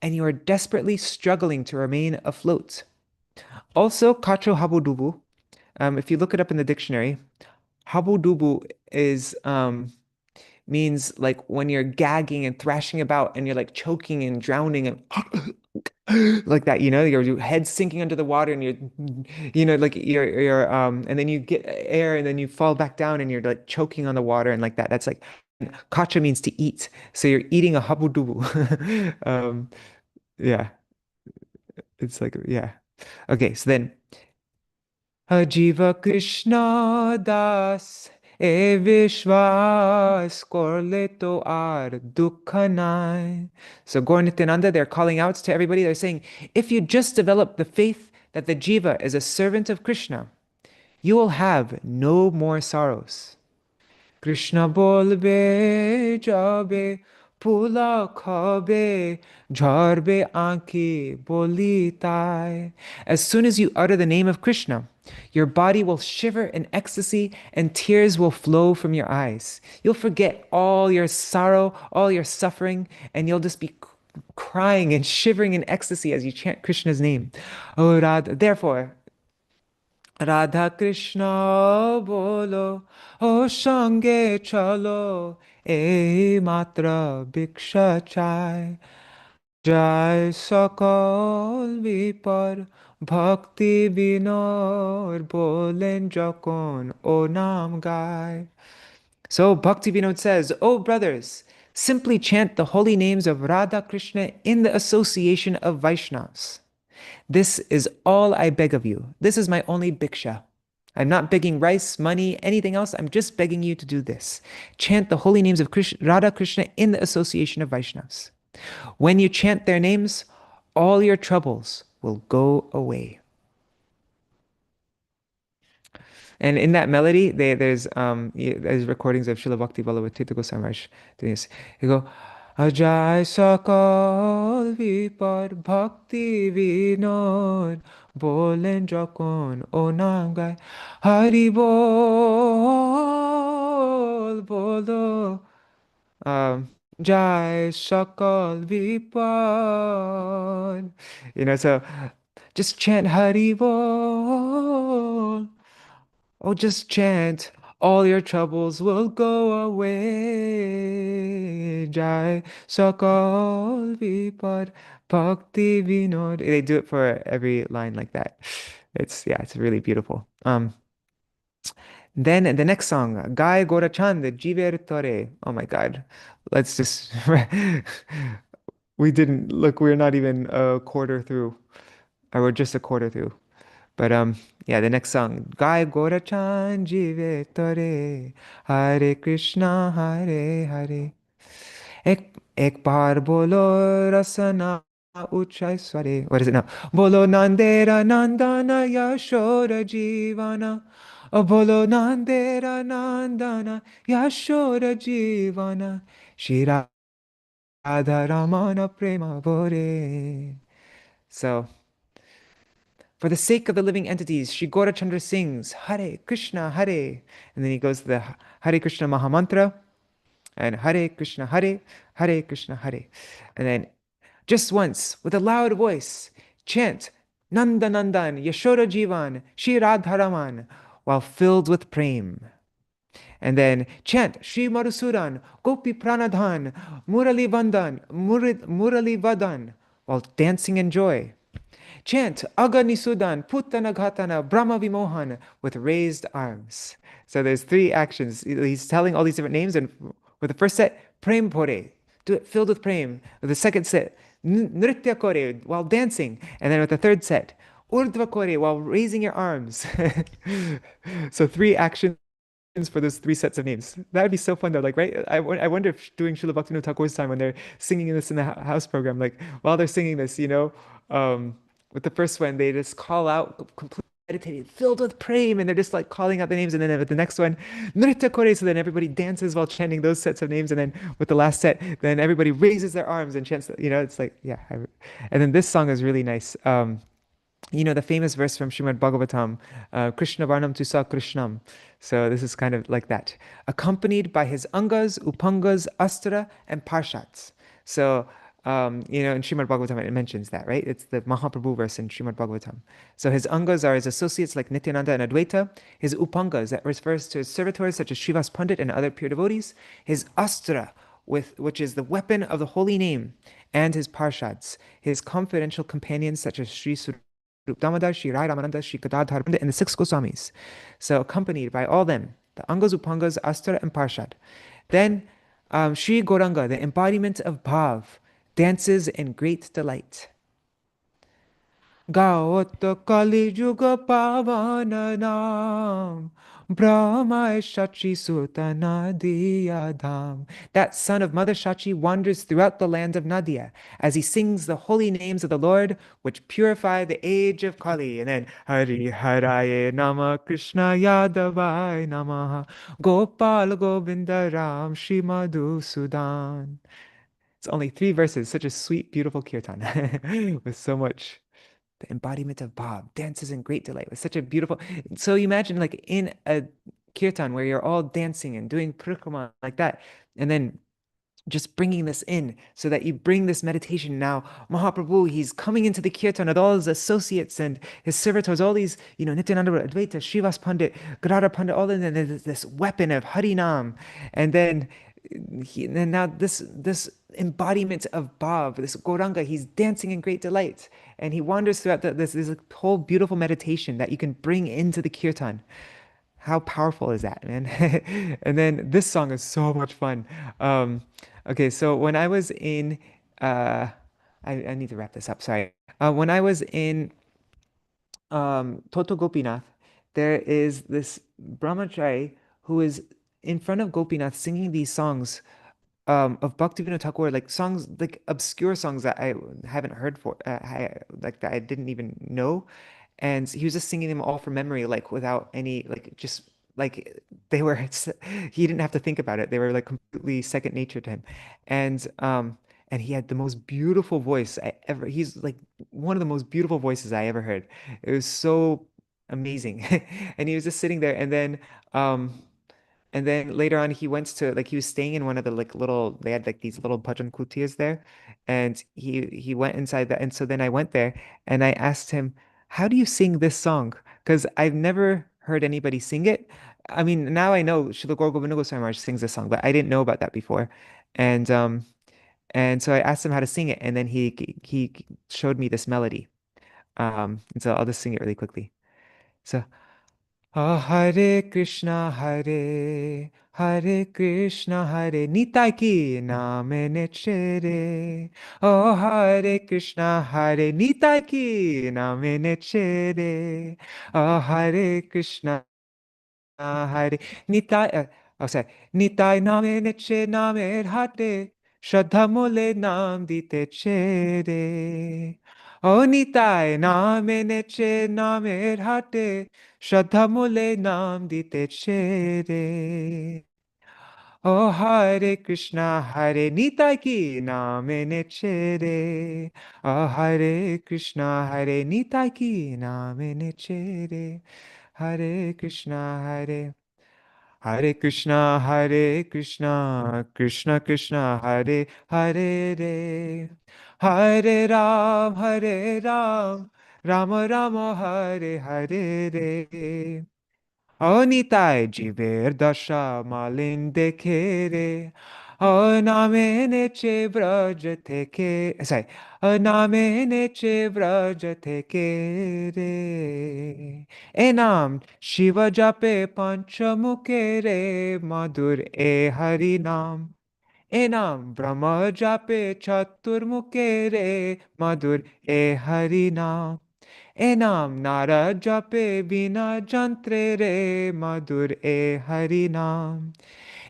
and you are desperately struggling to remain afloat. Also, Kacho Habudubu, if you look it up in the dictionary, habudubu is means like when you're gagging and thrashing about and you're like choking and drowning and like that, your head sinking under the water and like you're and then you get air and then you fall back down and you're like choking on the water and like that. That's like kacha means to eat. So you're eating a habudubu. Yeah, it's like yeah. Okay, so then Jiva Krishna Das e Vishwas Korleto ar Dukhanai. So Gaur Nityananda, they're calling out to everybody. They're saying, if you just develop the faith that the Jiva is a servant of Krishna, you will have no more sorrows. Krishna bolbe jabe pula khabe jharbe aanki boli tai. As soon as you utter the name of Krishna, your body will shiver in ecstasy and tears will flow from your eyes. You'll forget all your sorrow, all your suffering, and you'll just be crying and shivering in ecstasy as you chant Krishna's name. Oh Radha, therefore, Radha Krishna bolo, o sange chalo, e matra bhiksha chai, jai sakal vipar, bhakti vinod bolen jokon o nam gai. So Bhakti Vinod says, oh brothers, simply chant the holy names of Radha Krishna in the association of Vaishnavas. This is all I beg of you. This is my only bhiksha. I'm not begging rice, money, anything else. I'm just begging you to do this. Chant the holy names of Radha Krishna in the association of Vaishnavas. When you chant their names, all your troubles will go away. And in that melody, there's recordings of Srila Bhakti Vallabha Tirtha Goswami Maharaj doing this. You go, Ajay Sakal Vipar Bhakti Vinod Bolen Jokon Onam Gai Hari Bol Bolo Jai Sakal Vipar. So just chant Hari Bol. Oh, just chant. All your troubles will go away. Jai Sakal Vipad Bhakti Vinod. They do it for every line like that. It's really beautiful. Then the next song, Gai Gorachand Jiver Tore. Oh my God. Let's just we didn't look, we're not even a quarter through. Or we're just a quarter through. But yeah, the next song, Gai Gorachan Jive Tore, Hare Krishna, Hare Hare. Ek bar bolo rasana uchai sware. What is it now? Bolo Nandera Nandana Yashoda Jivana. Bolo Nandera Nandana Yashoda Jivana Shri Radharamana Prema Bore. So, for the sake of the living entities, Shri Gaurachandra sings Hare Krishna Hare. And then he goes to the Hare Krishna Mahamantra and Hare Krishna Hare, Hare Krishna Hare. And then just once, with a loud voice, chant Nanda Nandan Yashoda Jivan Shri Radharaman while filled with prem. And then chant Shri Madhusudan Gopi Pranadhan Murali Vandan Murali Vadan while dancing in joy. Chant Aganisudan Puttanaghatana Brahma Vimohan with raised arms. So there's three actions. He's telling all these different names, and with the first set, Prem Pore, do it filled with Prem. With the second set, Nritya Kore, while dancing. And then with the third set, Urdhva Kore, while raising your arms. So three actions for those three sets of names. That would be so fun though. Like, right? I wonder if doing Srila Bhaktivinoda Thakur's time when they're singing this in the house program, like while they're singing this, with the first one, they just call out completely meditated, filled with prem, and they're just like calling out the names. And then with the next one, Nritta Kore, so then everybody dances while chanting those sets of names. And then with the last set, then everybody raises their arms and chants, it's like, yeah. And then this song is really nice. The famous verse from Srimad Bhagavatam, Krishna Varnam Tusa Krishnam. So this is kind of like that. Accompanied by his Angas, Upangas, Astra, and Parshats. So, in Srimad Bhagavatam it mentions that, right? It's the Mahaprabhu verse in Srimad Bhagavatam. So his Angas are his associates like Nityananda and Advaita. His Upangas, that refers to his servitors such as Srivas Pandit and other pure devotees. His Astra, which is the weapon of the holy name, and his Parshads, his confidential companions such as Sri Rup Damodar, Shri Rai Ramananda, Shri Gadadhar, and the six Goswamis. So accompanied by all them, the Angas, Upangas, Astra, and Parshad. Then Shri Gauranga, the embodiment of Bhav, dances in great delight. गावत कलि जुग पावन नाम Brahma Shachi Suta Nadia Dham. That son of Mother Shachi wanders throughout the land of Nadia as he sings the holy names of the Lord, which purify the age of Kali. And then Hari Haraye Nama Krishna Yadavai Namaha Gopal Govinda Ram Shri Madhusudan. It's only 3 verses, such a sweet, beautiful kirtan with so much. The embodiment of Bhav dances in great delight with such a beautiful. So you imagine like in a kirtan where you're all dancing and doing parikrama like that, and then just bringing this in so that you bring this meditation now. Mahaprabhu, he's coming into the kirtan with all his associates and his servitors, all these, Nityananda, Advaita, Srivas Pandit, Gadadhar Pandit, all in this weapon of Harinam. And then and now this embodiment of Bhav, this Gauranga, he's dancing in great delight. And he wanders throughout this whole beautiful meditation that you can bring into the kirtan. How powerful is that, man? And then this song is so much fun. Okay, so when I was in, I need to wrap this up, sorry. When I was in Toto Gopinath, there is this brahmachari who is in front of Gopinath singing these songs of Bhaktivinoda Thakur, like songs, like obscure songs that I haven't heard like that I didn't even know, and he was just singing them all from memory, like without any, like just like they were. He didn't have to think about it; they were like completely second nature to him, and he had the most beautiful voice I ever. He's like one of the most beautiful voices I ever heard. It was so amazing, and he was just sitting there, and then later on, he went to like he was staying in one of the like little they had like these little bhajan kutias there, and he went inside that. And so then I went there and I asked him, "How do you sing this song?" Because I've never heard anybody sing it. I mean, now I know Srila Gaura Govinda Goswami Maharaj sings this song, but I didn't know about that before. And and so I asked him how to sing it, and then he showed me this melody. And so I'll just sing it really quickly. So. Hare Krishna, Hare Krishna, Hare Nitai ki name nechere. Oh Hare Krishna, Hare Nitai ki name nechere. Oh Hare Krishna, Hare Nitai. Sorry. Nitai name neche name hate. Shraddha mole nam dite chere. O Nitai nam eneche nam erhate, Shraddha mule nam diteche re. O Hare Krishna, Hare Nitai ki nam eneche re. O Hare Krishna, Hare Nitai ki nam eneche re. Hare Krishna, Hare Krishna, Hare Krishna, Krishna Krishna, Hare Hare Re. Hare Ram, Hare Ram, Rama Rama, Hare Hare Re. Onitai jiver dasha malin dekere. Aname che vraja teke. Sorry. Aname che vraja tekere. Enam Shiva jape panchamukere. Madhur e harinam. Enam Brahma jape chaturmukere. Madhur e harinam. Enam Nara jape vina jantre re madhur e harinam.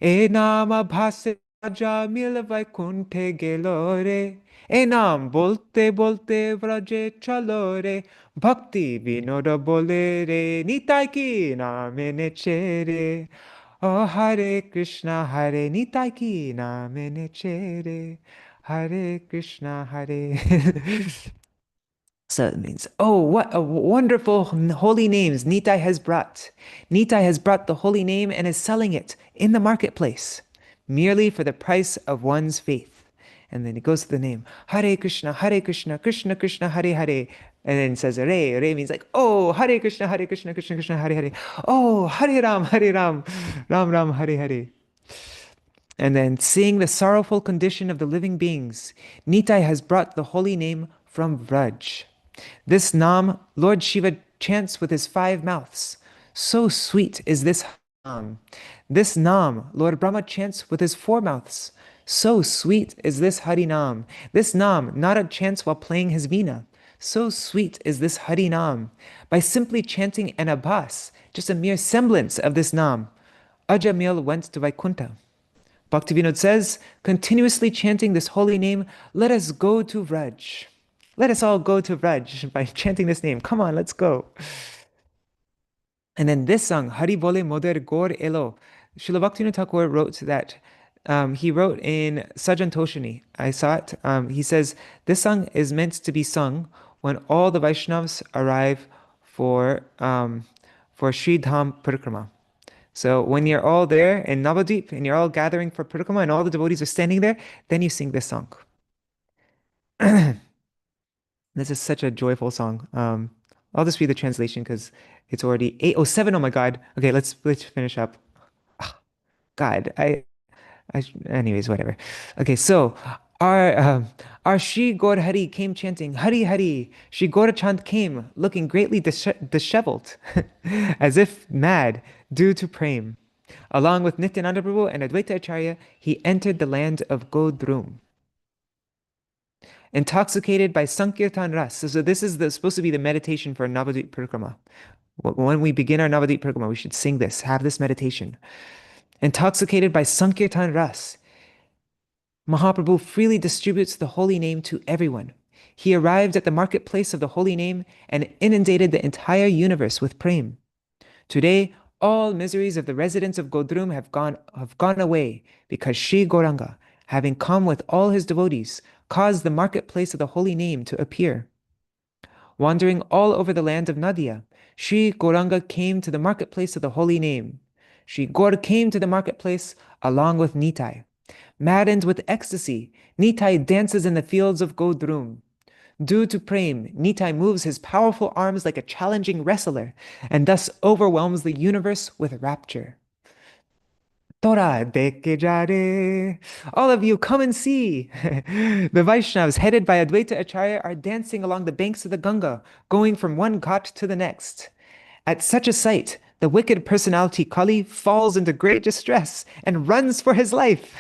Enam abhase raja mil vaikunthe gelo re. Enam bolte bolte vraje chalo re. Bhakti vinoda bole re. Nitai ki name neche re. Oh Hare Krishna, Hare Nitai ki name neche re. Hare Krishna, Hare. So it means, oh, what a wonderful holy names Nitai has brought. Nitai has brought the holy name and is selling it in the marketplace, merely for the price of one's faith. And then it goes to the name, Hare Krishna, Krishna Krishna, Hare Hare. And then it says Hare. Hare means like, oh, Hare Krishna, Krishna Krishna, Hare Hare. Oh, Hare Ram, Ram Ram, Hare Hare. And then, seeing the sorrowful condition of the living beings, Nitai has brought the holy name from Vraj. This Nam, Lord Shiva chants with his 5 mouths. So sweet is this Nam. This Nam, Lord Brahma chants with his 4 mouths. So sweet is this Harinam. This Nam, Narad chants while playing his veena. So sweet is this Harinam. By simply chanting an abhas, just a mere semblance of this Nam, Ajamil went to Vaikuntha. Bhaktivinoda says, continuously chanting this holy name, let us go to Vraj. Let us all go to Vraj by chanting this name. Come on, let's go. And then this song, Hari Bole Moder Gaur Elo. Srila Bhaktivinoda Thakur wrote that. He wrote in Sajan Toshini, I saw it. He says, this song is meant to be sung when all the Vaishnavas arrive for Sri Dham Parikrama. So when you're all there in Navadvip and you're all gathering for Parikrama and all the devotees are standing there, then you sing this song. This is such a joyful song. I'll just read the translation because it's already 8:07. Oh my God. Okay, let's finish up. God, anyways, whatever. Okay, so our Shri Gaur Hari came chanting Hari Hari. Shri Gaurachand came looking greatly disheveled, as if mad due to prem. Along with Nityananda Prabhu and Advaita Acharya, he entered the land of Godrum. Intoxicated by Sankirtan Ras. So this is supposed to be the meditation for Navadvip Parikrama. When we begin our Navadvip Parikrama, we should sing this, have this meditation. Intoxicated by Sankirtan Ras, Mahaprabhu freely distributes the holy name to everyone. He arrived at the marketplace of the holy name and inundated the entire universe with prem. Today, all miseries of the residents of Godrum have gone away because Sri Gauranga, having come with all his devotees, caused the marketplace of the holy name to appear. Wandering all over the land of Nadia, Sri Gauranga came to the marketplace of the holy name. Sri Gaur came to the marketplace along with Nitai. Maddened with ecstasy, Nitai dances in the fields of Godrum. Due to prem, Nitai moves his powerful arms like a challenging wrestler and thus overwhelms the universe with rapture. Tora deke jare. All of you, come and see. The Vaishnavas, headed by Advaita Acharya, are dancing along the banks of the Ganga, going from one ghat to the next. At such a sight, the wicked personality Kali falls into great distress and runs for his life.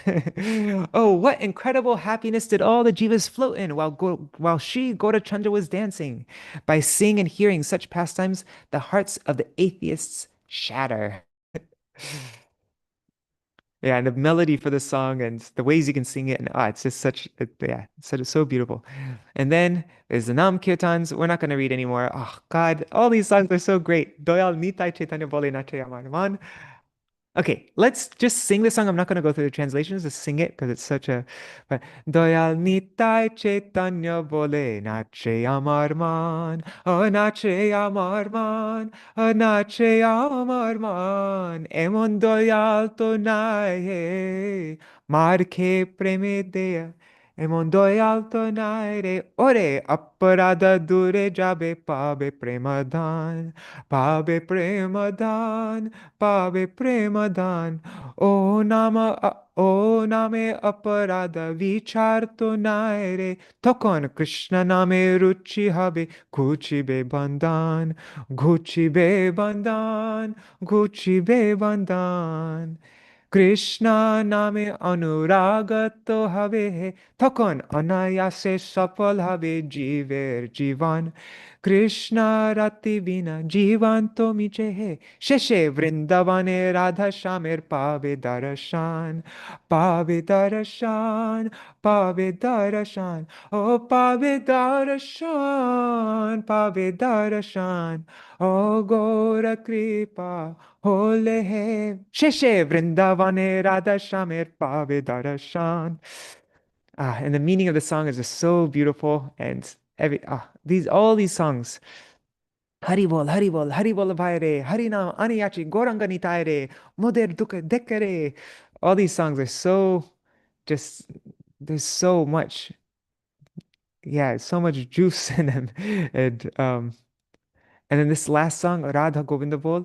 Oh, what incredible happiness did all the jivas float in while Sri Gaurachandra was dancing. By seeing and hearing such pastimes, the hearts of the atheists shatter. Yeah, and the melody for the song and the ways you can sing it, and it's just it's so beautiful. And then there's the Nam Kirtans. We're not going to read anymore. Oh God, all these songs are so great. Doyal Nitai Chaitanya Bole Nache Amar. Okay, let's just sing the song. I'm not going to go through the translations. Just sing it because it's such a. But Doyal Nitai Chaitanya Bole Nache Amar Man, oh Nache Amar Man, oh Nache Amar Man. Emon Doyal to nai he, Mar ke preme deya. এমন দয়াল তো নাই রে ওরে অপরাধ দূরে যাবে পাবে প্রেমদান পাবে প্রেমদান পাবে প্রেমদান ও নাম ও নামে অপরাধ বিচার তো নাই রে তখন কৃষ্ণ নামে রুচি হবে ঘুচিবে বন্দান ঘুচিবে বন্দান ঘুচিবে বন্দান কৃষ্ণ নামে অনুরাগত হবে তখন অনায়াসে সফল হবে জীবের জীবন কৃষ্ণ রাতি বিনা জীবন তো মিছে হে শেষে বৃন্দাবনে রাধা শ্যামের পাবে দর্শন পাবে দর্শন পাবে দর্শন ও পাবে দর্শন পাবে দর্শন ও গৌর কৃপা হলে হে শেষে বৃন্দাবনে রাধা শ্যামের পাবে দর্শন. And the meaning of the song is just so beautiful, and all these songs, Hari Bol, Bhai Re, Hari Nam, Aniyachi, Goranga Nitai Re, Moder Dukkha Dekkare. All these songs are so just, there's so much, so much juice in them. And then this last song, Radha Govinda Bol,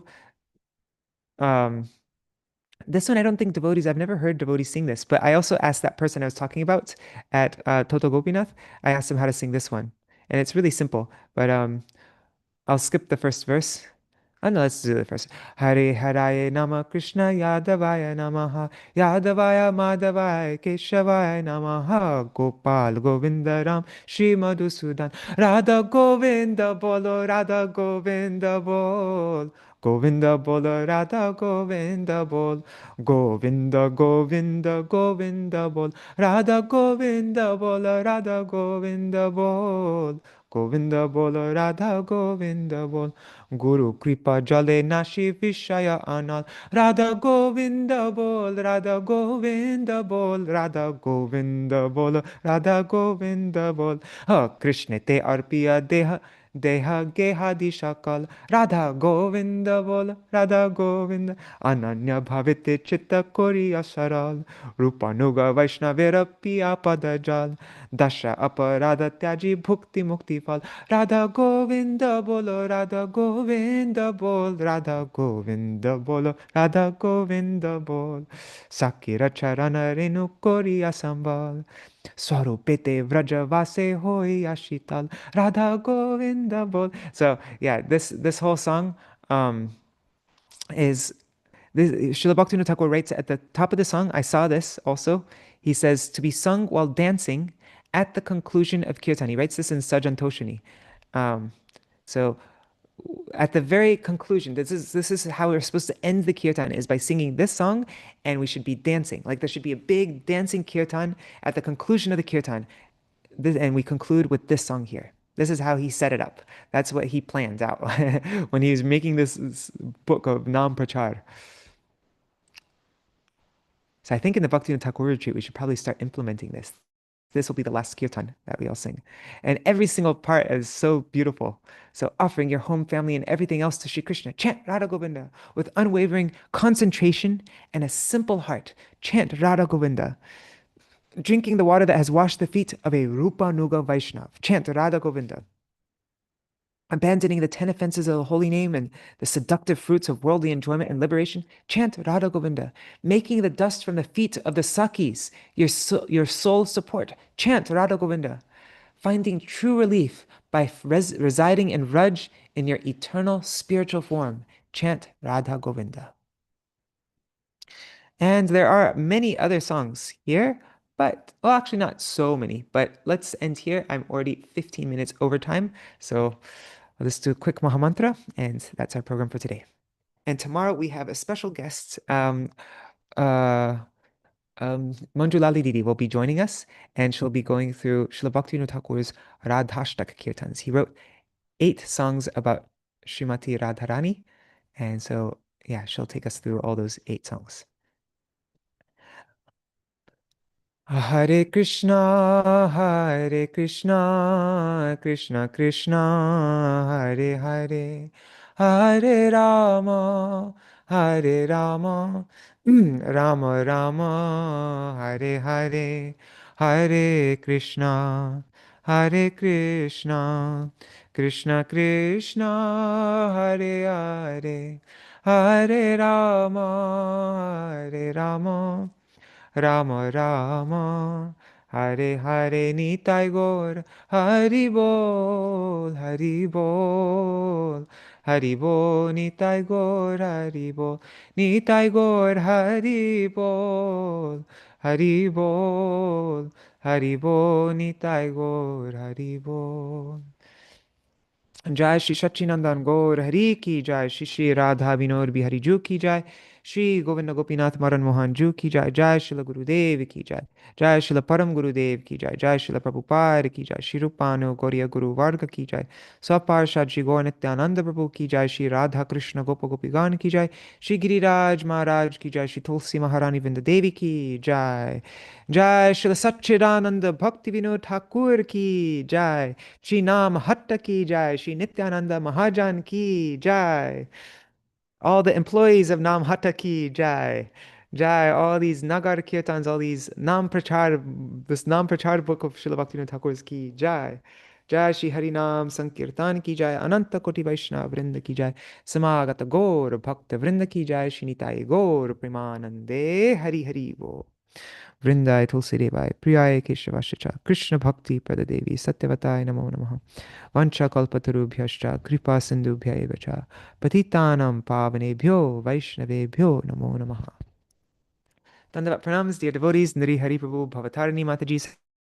um, this one I don't think I've never heard devotees sing this, but I also asked that person I was talking about at Toto Gopinath, I asked him how to sing this one. And it's really simple, but I'll skip the first verse. Oh no, let's do the first. Hare Haraye Nama Krishna Yadavaya Namaha Yadavaya Madhavaya Keshavaya Namaha Gopal Govinda Ram Shri Madhusudan Radha Govinda Bolo Radha Govinda Bol Govinda Bolo Radha Govinda Bol Govinda Govinda Govinda Bol Radha Govinda Bol Radha Govinda Bol Govinda Bol Radha Govinda Bol Guru Kripa Jale Nashi Vishaya Anal Radha Govinda Bol Radha Govinda Bol Radha Govinda Bol Radha Govinda Bol Ha Krishna Te Arpiya Deha Deha Geha Dishakal Radha Govinda Bol Radha Govinda Ananya Bhavite Chitta Koriya Saral Rupanuga Vaishnavera Piya Padajal Dasha Aparadha Tyaji Bhukti Mukti Fal Radha Govinda Bolo Radha Govinda Bol Radha Govinda Bolo Radha Govinda Bol Sakira Charana Renu Koriya Sambal Swarupete Vrajavase Hoi Ashital Radha Govinda Bol. So yeah, this whole song is this Srila Bhaktivinoda Thakur writes at the top of the song, I saw this also. He says to be sung while dancing at the conclusion of kirtan. He writes this in Sajantoshini. So at the very conclusion, this is how we're supposed to end the kirtan, is by singing this song, and we should be dancing. Like there should be a big dancing kirtan at the conclusion of the kirtan. And we conclude with this song here. This is how he set it up. That's what he planned out when he was making this book of Nam Prachar. So I think in the Bhaktivinoda Thakur retreat, we should probably start implementing this. This will be the last kirtan that we all sing. And every single part is so beautiful. So offering your home, family, and everything else to Sri Krishna. Chant Radha Govinda with unwavering concentration and a simple heart. Chant Radha Govinda. Drinking the water that has washed the feet of a Rupa Nuga Vaishnav. Chant Radha Govinda. Abandoning the 10 offenses of the holy name and the seductive fruits of worldly enjoyment and liberation, chant Radha Govinda. Making the dust from the feet of the Sakis your soul support, chant Radha Govinda. Finding true relief by residing in Raj in your eternal spiritual form, chant Radha Govinda. And there are many other songs here, but, well, actually not so many, but let's end here. I'm already 15 minutes over time, so let's do a quick Mahamantra, and that's our program for today. And tomorrow we have a special guest. Manjulali Didi will be joining us, and she'll be going through Srila Bhaktivinoda Thakur's Radhashtaka-kīrtanas. He wrote 8 songs about Srimati Radharani, and so yeah, she'll take us through all those 8 songs. Hare Krishna, Krishna Krishna, Hare Hare, Hare Rama, Rama Rama, Hare Hare, Hare Krishna, Krishna Krishna, Hare Hare, Hare Rama, Rama Rama, Hare Hare, Nitai Gaur, Hari Bol, Hari Bol, Hari Bol, Nitai Gaur, Hari Bol, Nitai Gaur, Hari Bol, Hari Bol, Hari Bol, Nitai Gaur, Hari Bol. जय श्री सच्चिनंदन गौर हरि की जय, श्री श्री राधा विनोद बिहारी जू की जय, श्री गोविंद गोपीनाथ मदन मोहन जू की जय, जय श्रील गुरुदेव की जय श्रील परम गुरुदेव की जय श्रील प्रभुपाद की जय, श्री रूपानु गौरिया गुरु वर्ग की जय, स्वपार्षद श्री गौर नित्यानंद प्रभु की जय, श्री राधा कृष्ण गोप गोपीगान की जय, श्री गिरिराज महाराज की जय, श्री तुलसी महारानी वृंद देवी की जय, जय श्री सच्चिदानंद भक्ति विनोद ठाकुर की जय, श्री नाम हट्ट की jai, Shri Nityananda Mahajan ki jai, all the employees of Nam Hatta ki jai, jai, all these Nagara-kīrtanas, all these this Nam Prachar book of Srila Bhaktivinoda Thakur's ki jai, jai Shri Harinam Sankirtan ki jai, Ananta Koti Vaishnava Vrinda ki jai, Samagata Gaur Bhakta Vrinda ki jai, Shri Nitai Gaur Premanande Hari Hari Bo. Vrindai Tulsi Devai, Priyai Keshavashacha, Krishna Bhakti Pradadevi, Satyavatai Namo Namaha, Vancha Kalpatarubhyascha, Kripa Sindhubhya Cha, Patitanam Pavanebhyo, Vaishnavebhyo Namo Namaha. Dandavat pranams, dear devotees, Nari Hari Prabhu, Bhavatarani Mataji,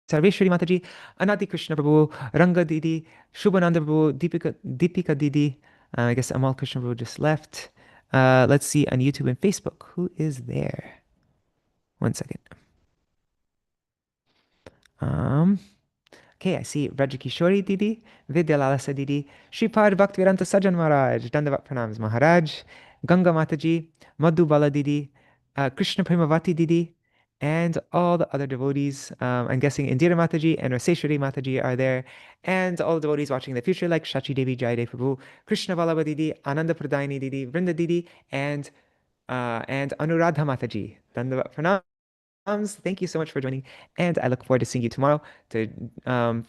Sarveshwari Mataji, Anati Krishna Prabhu, Ranga Didi, Shubhananda Prabhu, Deepika Didi, I guess Amal Krishna Prabhu just left. Let's see on YouTube and Facebook, who is there? One second. Okay, I see Rajakishori Didi, Vidyalalasa Didi, Shripad Bhaktivedanta Sajan Maharaj, Dandavat Pranams Maharaj, Ganga Mataji, Madhubala Didi, Krishna Premavati Didi, and all the other devotees. I'm guessing Indira Mataji and Raseshwari Mataji are there, and all the devotees watching in the future like Shachi Devi, Jaydev Prabhu, Krishna Vallabha Didi, Ananda Pradayani Didi, Vrinda Didi, and Anuradha Mataji. Dandavat Pranams. Thank you so much for joining, and I look forward to seeing you tomorrow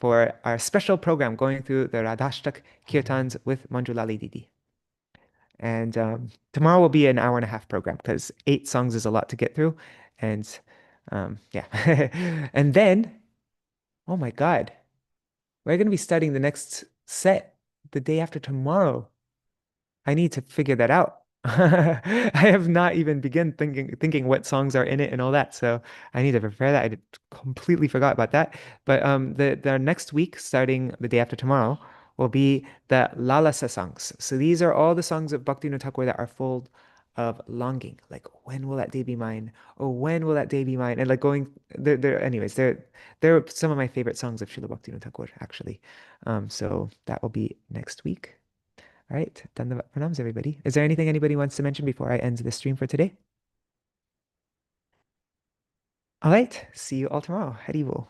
for our special program going through the Radhashtak Kirtans with Manjulali Didi. And tomorrow will be an hour and a half program because 8 songs is a lot to get through. And yeah. And then, oh my God, we're going to be studying the next set the day after tomorrow. I need to figure that out. I have not even begun thinking what songs are in it and all that. So I need to prepare that. I completely forgot about that. But the next week, starting the day after tomorrow, will be the Lalasa songs. So these are all the songs of Bhaktivinoda Thakur that are full of longing. Like, when will that day be mine? Oh, when will that day be mine? And like they're some of my favorite songs of Srila Bhaktivinoda Thakur, actually. So that will be next week. All right, Dandavat pranams, everybody. Is there anything anybody wants to mention before I end the stream for today? All right, see you all tomorrow. Hari Bol.